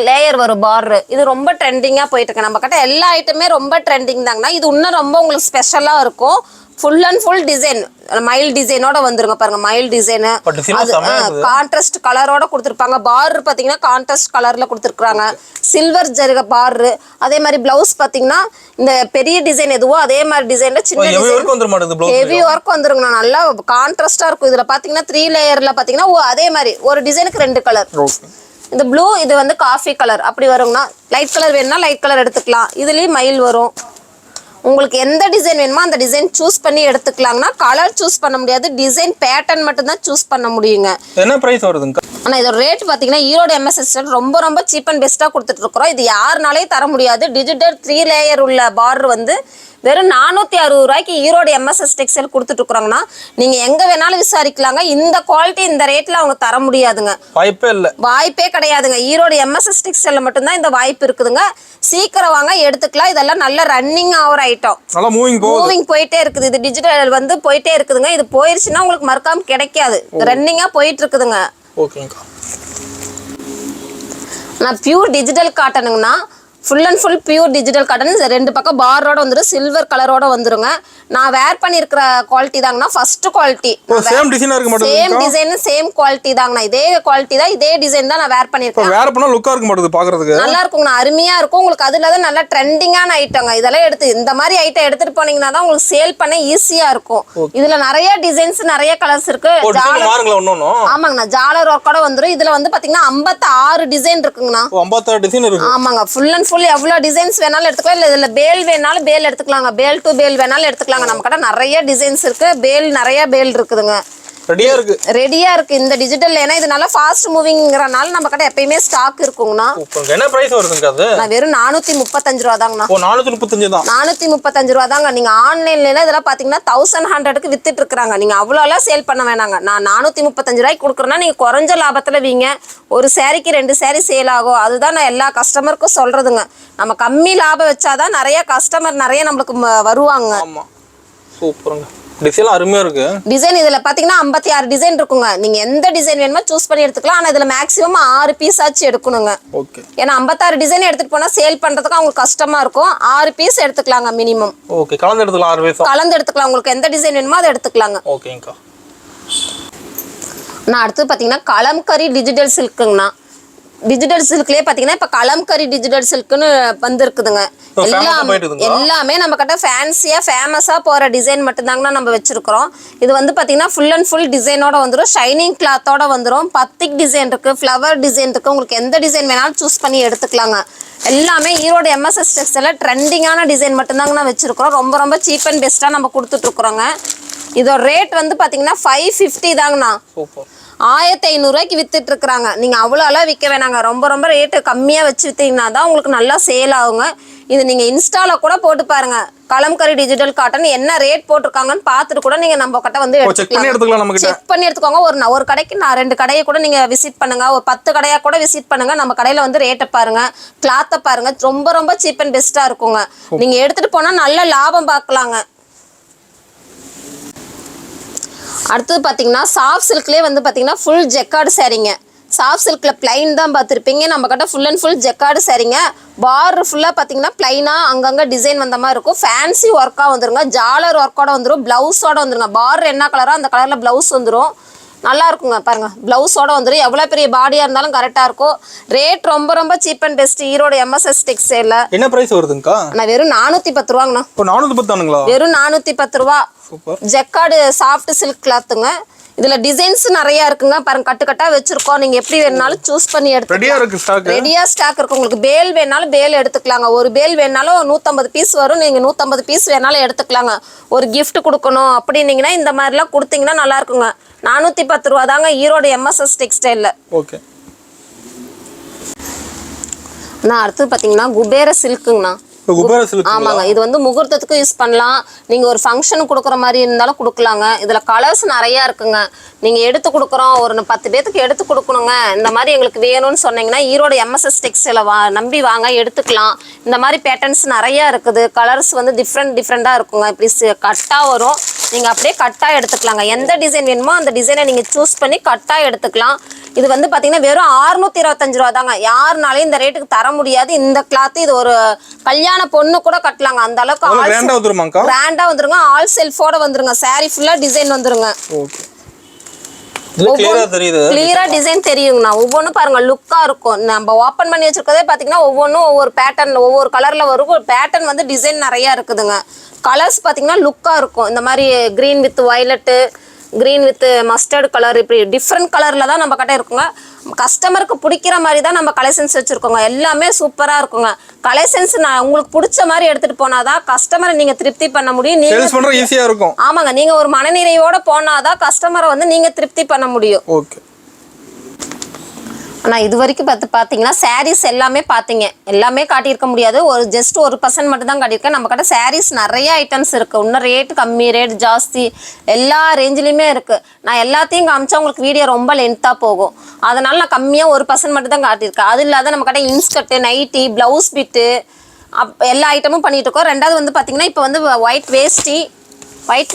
லேயர் வரும் பார். இது ரொம்ப ட்ரெண்டிங்காக போயிட்டு இருக்கு. நம்ம கிட்ட எல்லா ஐட்டமே ரொம்ப ட்ரெண்டிங் தாங்கண்ணா. இது இன்னும் ரொம்ப உங்களுக்கு ஸ்பெஷலாக இருக்கும். Full and full design mile டிசைனோட வந்துருங்க. பாருங்க மைல் டிசைனு, கான்ட்ராஸ்ட் கலரோட கொடுத்துருப்பாங்க. பார் பார்த்தீங்கன்னா கான்ட்ராஸ்ட் கலர்ல கொடுத்துருக்காங்க. சில்வர் ஜரிகை பார். அதே மாதிரி பிளவுஸ் பார்த்தீங்கன்னா இந்த பெரிய டிசைன் எதுவோ அதே மாதிரி டிசைன்ல சின்ன ஹெவி ஒர்க் வந்துருங்கண்ணா. நல்லா கான்ட்ராஸ்டா இருக்கும். இதுல பாத்தீங்கன்னா 3 லேயர்ல பாத்தீங்கன்னா அதே மாதிரி ஒரு டிசைனுக்கு 2 கலர். இந்த ப்ளூ, இது வந்து காஃபி கலர் அப்படி வருங்கண்ணா. லைட் கலர் வேணும்னா லைட் கலர் எடுத்துக்கலாம். இதுலயும் மயில் வரும். உங்களுக்கு எந்த டிசைன் வேணுமோ அந்த டிசைன் சூஸ் பண்ணி எடுத்துக்கலாங்கன்னா, கலர் சூஸ் பண்ண முடியாது, டிசைன் பேட்டர்ன் மட்டும் தான் சூஸ் பண்ண முடியுங்க. என்ன பிரைஸ் வருதுங்க? ஆனா இதோட ரேட் பாத்தீங்கன்னா ஈரோடு எம்எஸ்எஸ் ரொம்ப ரொம்ப சீப் அண்ட் பெஸ்டா கொடுத்துட்டு இருக்கிறோம். இது யாருனாலையும் தர முடியாது. டிஜிட்டல் 3 லேயர் உள்ள பார்டர் வந்து வெறும் 460 ரூபாய்க்கு ஈரோடு எம்எஸ்எஸ் டெக்ஸ்டைல் கொடுத்துட்டு இருக்கிறாங்கன்னா, நீங்க எங்க வேணாலும் விசாரிக்கலாங்க. இந்த குவாலிட்டி இந்த ரேட்ல அவங்க தர முடியாதுங்க. வாய்ப்பே கிடையாதுங்க. ஈரோடு எம்எஸ்எஸ் டெக்ஸ்டைல்ல மட்டும்தான் இந்த வாய்ப்பு இருக்குதுங்க. சீக்கிரம் வாங்க, எடுத்துக்கலாம். இதெல்லாம் நல்ல ரன்னிங் ஆகிற ஐட்டம். மூவிங் போயிட்டே இருக்குது. இது டிஜிட்டல் வந்து போயிட்டே இருக்குதுங்க. இது போயிருச்சுன்னா உங்களுக்கு மறக்காம கிடைக்காது. ரன்னிங்கா போயிட்டு இருக்குதுங்க. நான் பியூர் டிஜிட்டல் காட்டனுங்கண்ணா. Full and full pure digital cotton. 2 பக்கம் பாரோட வந்துடும். சில்வர் கலரோட வந்துருங்க. நான் வேர் பண்ணியிருக்கிற குவாலிட்டி தாங்கண்ணா first quality. Same design same quality தாங்கண்ணா. இதே குவாலிட்டி தான், இதே டிசைன் தான் நான் வேர் பண்ணியிருக்கேன். வேர் பண்ணா லுக்கா இருக்க மாட்டேங்குது, பார்க்கிறதுக்கு நல்லா இருக்குங்கண்ணா. அருமையா இருக்கும். உங்களுக்கு அதுல தான் நல்ல ட்ரெண்டிங்கான ஐட்டங்க. இதெல்லாம் எடுத்து இந்த மாதிரி ஐட்டம் எடுத்துட்டு போனீங்கன்னா தான் உங்களுக்கு சேல் பண்ண ஈஸியா இருக்கும். இதுல நிறைய டிசைன்ஸ் நிறைய கலர்ஸ் இருக்கு. ஆமாங்கண்ணா, ஜாலர் ஒர்க்கோட வந்துடும். இதுல வந்து பாத்தீங்கன்னா 56 டிசைன் இருக்குங்கண்ணா. 56 டிசைன் இருக்கு. ஆமாங்க, ஃபுல் அண்ட் ஃபுல் எவ்வளவு டிசைன்ஸ் வேணாலும் எடுத்துக்கலாம். இல்ல இதுல பேல் வேணாலும் பேல் எடுத்துக்கலாங்க. பேல் டு பேல் வேணாலும் எடுத்துக்கலாங்க. நம்ம கிட்ட நிறைய டிசைன்ஸ் இருக்கு. பேல் நிறைய பேல் இருக்குதுங்க. ரெடியா இருக்கு இந்த டிஜிட்டல். ஏன்னா இது நல்லா ஃபாஸ்ட் மூவிங்ங்கறனால நம்ம கிட்ட எப்பயுமே ஸ்டாக் இருக்குங்கண்ணா. என்ன பிரைஸ் வருதுங்க அது? நான் வெறும் 435 ரூபா தாங்கண்ணா. 435 தான். 435 ரூபா தாங்க. நீங்க ஆன்லைன்ல இதெல்லாம் பாத்தீங்கன்னா 1100க்கு வித்துட்டு இருக்காங்க. நீங்க அவ்வளோலாம் சேல் பண்ண வேணாங்க. நான் 435 ரூபாய்க்கு கொடுக்குறேன்னா நீங்க குறைஞ்ச லாபத்துல வீங்க. ஒரு சாரிக்கு 2 சாரி சேல் ஆகும். அதுதான் நான் எல்லா கஸ்டமருக்கும் சொல்றதுங்க. நம்ம கம்மி லாபம் வச்சாதான் நிறைய கஸ்டமர் நிறைய நம்மளுக்கு வருவாங்க. சூப்பருங்க. டிசைன் அருமையா இருக்கு. டிசைன் இதுல பாத்தீங்கன்னா 56 டிசைன் இருக்குங்க. நீங்க எந்த டிசைன் வேணுமோ சூஸ் பண்ணி எடுத்துக்கலாம். ஆனா இதுல மேக்ஸிமம் 6 பீஸ் ஆச்சு எடுக்கணுங்க. ஓகே. ஏன்னா 56 டிசைன் எடுத்துட்டு போனா சேல் பண்றதுக்கு அவங்களுக்கு கஷ்டமா இருக்கும். 6 பீஸ் எடுத்துக்கலாங்க மினிமம். ஓகே, கலந்து எடுத்துக்கலாம். 6 பீஸ் கலந்து எடுத்துக்கலாம். உங்களுக்கு எந்த டிசைன் வேணுமோ அதை எடுத்துக்கலாங்க. ஓகேங்கா. நான் அடுத்து பாத்தீங்கன்னா கலம்கரி டிஜிட்டல் சில்க்குங்கண்ணா. டிஜிட்டல் சில்க்லயே பாத்தீங்கன்னா இப்ப கலம்கரி டிஜிட்டல் சில்க்னு வந்திருக்குதுங்க. எல்லாமே நம்ம கிட்ட ஃபேன்சியா ஃபேமஸா போற டிசைன் மட்டும்தாங்கண்ணா நம்ம வச்சிருக்கிறோம். இது வந்து பாத்தீங்கன்னா ஃபுல் அண்ட் ஃபுல் டிசைனோட வந்துடும். ஷைனிங் கிளாத்தோட வந்துடும். பத்திக் டிசைன் இருக்கு, ஃப்ளவர் டிசைன் இருக்கு. உங்களுக்கு எந்த டிசைன் வேணாலும் சூஸ் பண்ணி எடுத்துக்கலாங்க. எல்லாமே ஈரோடு எம்எஸ்எஸ் டெக்ஸ்டைல்ல ட்ரெண்டிங்கான டிசைன் மட்டும்தாங்கண்ணா வச்சிருக்கிறோம். ரொம்ப ரொம்ப சீப் அண்ட் பெஸ்டா நம்ம கொடுத்துட்டு இருக்கிறோங்க. இதோட ரேட் வந்து பாத்தீங்கன்னா 550 தாங்கண்ணா. 1500 ரூபாய்க்கு வித்துட்டு இருக்காங்க. நீங்க அவ்வளோலாம் விற்க வேணாங்க. ரொம்ப ரொம்ப ரேட்டு கம்மியா வச்சு வித்தீங்கன்னா தான் உங்களுக்கு நல்லா சேல் ஆகுங்க. இது நீங்க இன்ஸ்டால கூட போட்டு பாருங்க. கலம்கரி டிஜிட்டல் காட்டன் என்ன ரேட் போட்டிருக்காங்கன்னு பார்த்துட்டு கூட நீங்க நம்ம கிட்ட வந்து செக் பண்ணி எடுத்துக்கோங்க. ஒரு கடைக்கு நான் 2 கடையை கூட நீங்க விசிட் பண்ணுங்க. ஒரு 10 கடையா கூட விசிட் பண்ணுங்க. நம்ம கடையில வந்து ரேட்டை பாருங்க, கிளாத்தை பாருங்க. ரொம்ப ரொம்ப சீப் அண்ட் பெஸ்டா இருக்குங்க. நீங்க எடுத்துட்டு போனா நல்ல லாபம் பார்க்கலாங்க. அடுத்தது பார்த்தீங்கன்னா சாஃப்ட் சில்க்லேயே வந்து பார்த்தீங்கன்னா ஃபுல் ஜெக்கார்டு சாரீங்க. சாஃப்ட் சில்கில் பிளைன் தான் பார்த்துருப்பீங்க. நம்ம கிட்ட ஃபுல் அண்ட் ஃபுல் ஜெக்கார்டு சாரீங்க. பார்டர் ஃபுல்லாக பார்த்தீங்கன்னா பிளைனாக அங்கங்கே டிசைன் வந்த மாதிரி இருக்கும். ஃபேன்சி ஒர்க்காக வந்துருங்க. ஜாலர் ஒர்க்கோட வந்துடும். ப்ளவுஸோட வந்துருங்க. பார்டர் என்ன கலரோ அந்த கலரில் ப்ளவுஸ் வந்துடும். நல்லா இருக்குங்க. பாருங்க, ப்ளவுஸோட வந்துடும். எவ்வளோ பெரிய பாடியாக இருந்தாலும் கரெக்டாக இருக்கும். ரேட் ரொம்ப ரொம்ப cheap and best Erode MSS டெக்ஸ்டைல்ல. என்ன பிரைஸ் வருதுங்கக்கா? நான் வெறும் 410 ரூபாங்கண்ணா. 410 வெறும் 410 ரூபா. ஜெக்கார்டு சாஃப்ட் சில்க் கிளாத்துங்க. இதுல டிசைன்ஸ் நிறைய இருக்குங்க. பாருங்க, கட்டு கட்டா வச்சிருக்கோம். நீங்க எப்படி வேணாலும் சூஸ் பண்ணி எடுத்துக்கலாம். ரெடியா ஸ்டாக் இருக்கு. உங்களுக்கு பேல் வேணாலும் பேல் எடுத்துக்கலாங்க. ஒரு பேல் வேணாலும் 150 பீஸ் வரும். நீங்க 150 பீஸ் வேணாலும் எடுத்துக்கலாங்க. ஒரு கிஃப்ட் கொடுக்கணும் அப்படின்னீங்கன்னா இந்த மாதிரிலாம் கொடுத்தீங்கன்னா நல்லா இருக்குங்க. 410 ரூபா தாங்க ஈரோடு MSS டெக்ஸ்டைல்ல. ஓகே. நான் அடுத்து பாத்தீங்கன்னா குபேர சில்க்குங்கண்ணா. குபேர சில்க். ஆமாங்க, இது வந்து முகூர்த்தத்துக்கு யூஸ் பண்ணலாம். நீங்க ஒரு ஃபங்க்ஷனுக்கு கொடுக்குற மாதிரி இருந்தாலும் கொடுக்கலாங்க. இதுல கலர்ஸ் நிறைய இருக்குங்க. நீங்க எடுத்து கொடுக்குறோம், ஒரு 10 பேத்துக்கு எடுத்து கொடுக்கணுங்க, இந்த மாதிரி எங்களுக்கு வேணும்னு சொன்னீங்கன்னா ஈரோடு MSS டெக்ஸ்டைல நம்பி வாங்க, எடுத்துக்கலாம். இந்த மாதிரி பேட்டர்ன்ஸ் நிறைய இருக்குது. கலர்ஸ் வந்து டிஃப்ரெண்டா இருக்குங்க. இப்படி கட்டா வரும், நீங்க அப்படியே கட்டா எடுத்துக்கலாங்க. எந்த டிசைன் வேணுமோ அந்த டிசைனை நீங்க சூஸ் பண்ணி கட்டா எடுத்துக்கலாம். இது வந்து பாத்தீங்கன்னா வெறும் 625 ரூபா தாங்க. யாருனாலையும் இந்த ரேட்டுக்கு தர முடியாது. இந்த கிளாத் இது ஒரு கல்யாண பொண்ணு கூட கட்டலாங்க. அந்த அளவுக்கு கிராண்டா வந்துருங்க. ஆல் செல்ஃபோட வந்துருங்க. saree ஃபுல்லா டிசைன் வந்துருங்க. ஓகே. கிளியரா டிசைன் தெரியுங்கண்ணா. ஒவ்வொன்றும் பாருங்க லுக்கா இருக்கும். நம்ம ஓப்பன் பண்ணி வச்சிருக்கதே பாத்தீங்கன்னா ஒவ்வொன்றும் ஒவ்வொரு பேட்டர்ன், ஒவ்வொரு கலர்ல வரும். பேட்டர்ன் வந்து டிசைன் நிறைய இருக்குதுங்க. கலர்ஸ் பாத்தீங்கன்னா லுக்கா இருக்கும். இந்த மாதிரி green with violet, green with mustard colour, இப்படி டிஃப்ரெண்ட் கலர்ல தான் நம்ம கிட்ட இருக்குங்க. கஸ்டமருக்கு பிடிக்கிற மாதிரி தான் நம்ம கலெக்ஷன்ஸ் வச்சிருக்கோங்க. எல்லாமே சூப்பரா இருக்குங்க. கலெக்ஷன்ஸ் உங்களுக்கு பிடிச்ச மாதிரி எடுத்துட்டு போனாதான் கஸ்டமரை நீங்க திருப்தி பண்ண முடியும். நீங்க ஈஸியா இருக்கும். ஆமாங்க, நீங்க ஒரு மனநிறைவோட போனாதான் கஸ்டமரை வந்து நீங்க திருப்தி பண்ண முடியும். ஓகே. ஆனால் இது வரைக்கும் பார்த்தீங்கன்னா சாரீஸ் எல்லாமே பார்த்தீங்க, எல்லாமே காட்டியிருக்க முடியாது. ஒரு ஜஸ்ட் 1% மட்டும் தான் காட்டியிருக்கேன். நம்ம கிட்ட சாரீஸ் நிறைய ஐட்டம்ஸ் இருக்குது. இன்னும் ரேட் கம்மி, ரேட் ஜாஸ்தி, எல்லா ரேஞ்சிலையுமே இருக்குது. நான் எல்லாத்தையும் காமிச்சா உங்களுக்கு வீடியோ ரொம்ப லென்த்தாக போகும். அதனால நான் கம்மியாக 1% மட்டும் தான் காட்டியிருக்கேன். அது இல்லாத நம்ம கிட்ட இன்ஸ்கர்ட்டு, நைட்டி, ப்ளவுஸ் பிட்டு எல்லா ஐட்டமும் பண்ணிட்டு இருக்கோம். ரெண்டாவது வந்து பார்த்தீங்கன்னா இப்போ வந்து ஒயிட்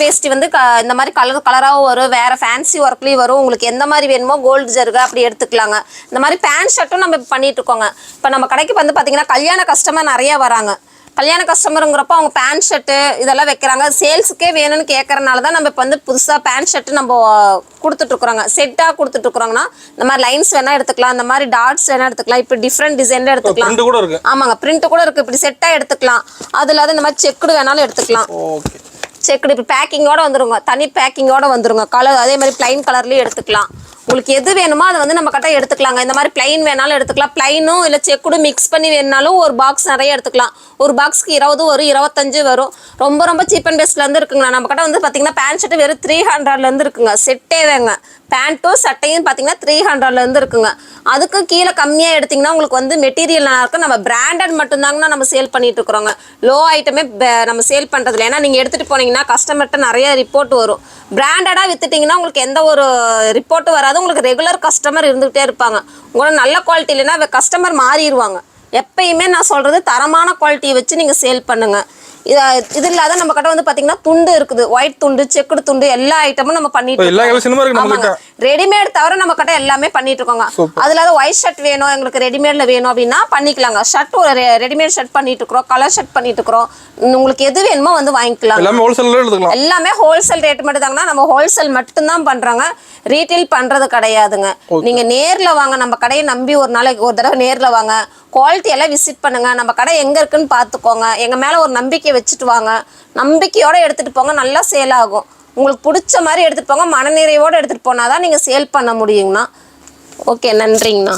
வேஸ்டி வந்து இந்த மாதிரி கலராகவும் வரும். வேறு ஃபேன்சி ஒர்க்லேயும் வரும். உங்களுக்கு எந்த மாதிரி வேணுமோ கோல்டு ஜருகா அப்படி எடுத்துக்கலாங்க. இந்த மாதிரி பேண்ட் ஷர்ட்டும் நம்ம பண்ணிட்டு இருக்கோங்க. இப்போ நம்ம கடைக்கு வந்து பார்த்தீங்கன்னா கல்யாண கஸ்டமர் நிறைய வராங்க. கல்யாண கஸ்டமருங்கிறப்ப அவங்க பேண்ட் ஷர்ட்டு இதெல்லாம் வைக்கிறாங்க. சேல்ஸுக்கே வேணும்னு கேட்கறனால தான் நம்ம இப்போ வந்து புதுசாக பேண்ட் ஷர்ட்டு நம்ம கொடுத்துட்ருக்குறோங்க. செட்டாக கொடுத்துட்ருக்குறோங்கன்னா இந்த மாதிரி லைன்ஸ் வேணால் எடுத்துக்கலாம், இந்த மாதிரி டாட்ஸ் வேணால் எடுத்துக்கலாம், இப்படி டிஃப்ரெண்ட் டிசைனில் எடுத்துக்கலாம். ஆமாங்க, பிரிண்ட் கூட இருக்குது. இப்படி செட்டாக எடுத்துக்கலாம். அது இல்லாத இந்த மாதிரி செக்குடு வேணாலும் எடுத்துக்கலாம். செக்குடு இப்படி பேக்கிங்கோட வந்துருங்க. தனி பேக்கிங்கோட வந்துருங்க. கலர் அதே மாதிரி பிளைன் கலர்லேயும் எடுத்துக்கலாம். உங்களுக்கு எது வேணுமோ அதை வந்து நம்ம கிட்ட எடுத்துக்கலாங்க. இந்த மாதிரி பிளைன் வேணாலும் எடுத்துக்கலாம். பிளைனும் இல்லை செக்குடு மிக்ஸ் பண்ணி வேணுனாலும் ஒரு பாக்ஸ் நிறைய எடுத்துக்கலாம். ஒரு பாக்ஸ்க்கு 20 வரும், 25 வரும். ரொம்ப ரொம்ப சீப் அண்ட் பெஸ்ட்லேருந்து இருக்குங்க. நம்ம கிட்ட வந்து பார்த்தீங்கன்னா பேண்ட் ஷர்ட்டு வெறும் 300லேருந்து இருக்குங்க. செட்டே வேங்க. பேண்ட்டும் சட்டையும் பார்த்தீங்கன்னா 300லேருந்து இருக்குங்க. அதுக்கு கீழே கம்மியாக எடுத்திங்கன்னா உங்களுக்கு வந்து மெட்டீரியல் நல்லா இருக்கும். நம்ம பிராண்டட் மட்டும்தாங்கன்னா நம்ம சேல் பண்ணிட்டு இருக்கிறோங்க. லோ ஐட்டமே நம்ம சேல் பண்ணுறதில்ல. ஏன்னா நீங்கள் எடுத்துகிட்டு போனீங்கன்னா கஸ்டமர்கிட்ட நிறைய ரிப்போர்ட் வரும். பிராண்டடாக வித்துட்டிங்கன்னா உங்களுக்கு எந்த ஒரு ரிப்போர்ட்டும் வராது. உங்களுக்கு ரெகுலர் கஸ்டமர் இருந்துகிட்டே இருப்பாங்க. உங்களுக்கு நல்ல குவாலிட்டி இல்லைன்னா கஸ்டமர் மாறிடுவாங்க. எப்பயுமே நான் சொல்கிறது தரமான குவாலிட்டியை வச்சு நீங்கள் சேல் பண்ணுங்கள். இது இல்லாத நம்ம கிட்ட வந்து பாத்தீங்கன்னா துண்டு இருக்குது. ஒயிட் துண்டு, செக்குடு துண்டு, எல்லா ஐட்டமும் நம்ம பண்ணிட்டு இருக்கோம். ரெடிமேட் தவிர நம்ம கிட்ட எல்லாமே பண்ணிட்டு இருக்கோங்க. அதுல ஒயிட் ஷர்ட் வேணும் எங்களுக்கு ரெடிமேட்ல வேணும் அப்படின்னா பண்ணிக்கலாங்க. ஷர்ட் ஒரு ரெடிமேட் ஷர்ட் பண்ணிட்டு இருக்கிறோம், கலர் ஷர்ட் பண்ணிட்டு இருக்கிறோம். உங்களுக்கு எது வேணுமோ வந்து வாங்கிக்கலாம். எல்லாமே ஹோல்சேல் ரேட் மட்டும் தாங்கன்னா நம்ம ஹோல்சேல் மட்டும் தான் பண்றாங்க. ரீட்டைல் பண்றது கிடையாதுங்க. நீங்க நேர்ல வாங்க, நம்ம கடையை நம்பி ஒரு நாளைக்கு ஒரு தடவை நேர்ல வாங்க. குவாலிட்டி எல்லாம் விசிட் பண்ணுங்க. நம்ம கடை எங்க இருக்குன்னு பார்த்துக்கோங்க. எங்க மேல ஒரு நம்பிக்கை வச்சுட்டு வாங்க. நம்பிக்கையோட எடுத்துட்டு போங்க. நல்லா சேல் ஆகும். உங்களுக்கு பிடிச்ச மாதிரி எடுத்துட்டு போங்க. மனநிறைவோடு எடுத்துட்டு போனாதான் நீங்க சேல் பண்ண முடியுங்கண்ணா. ஓகே, நன்றிங்கண்ணா.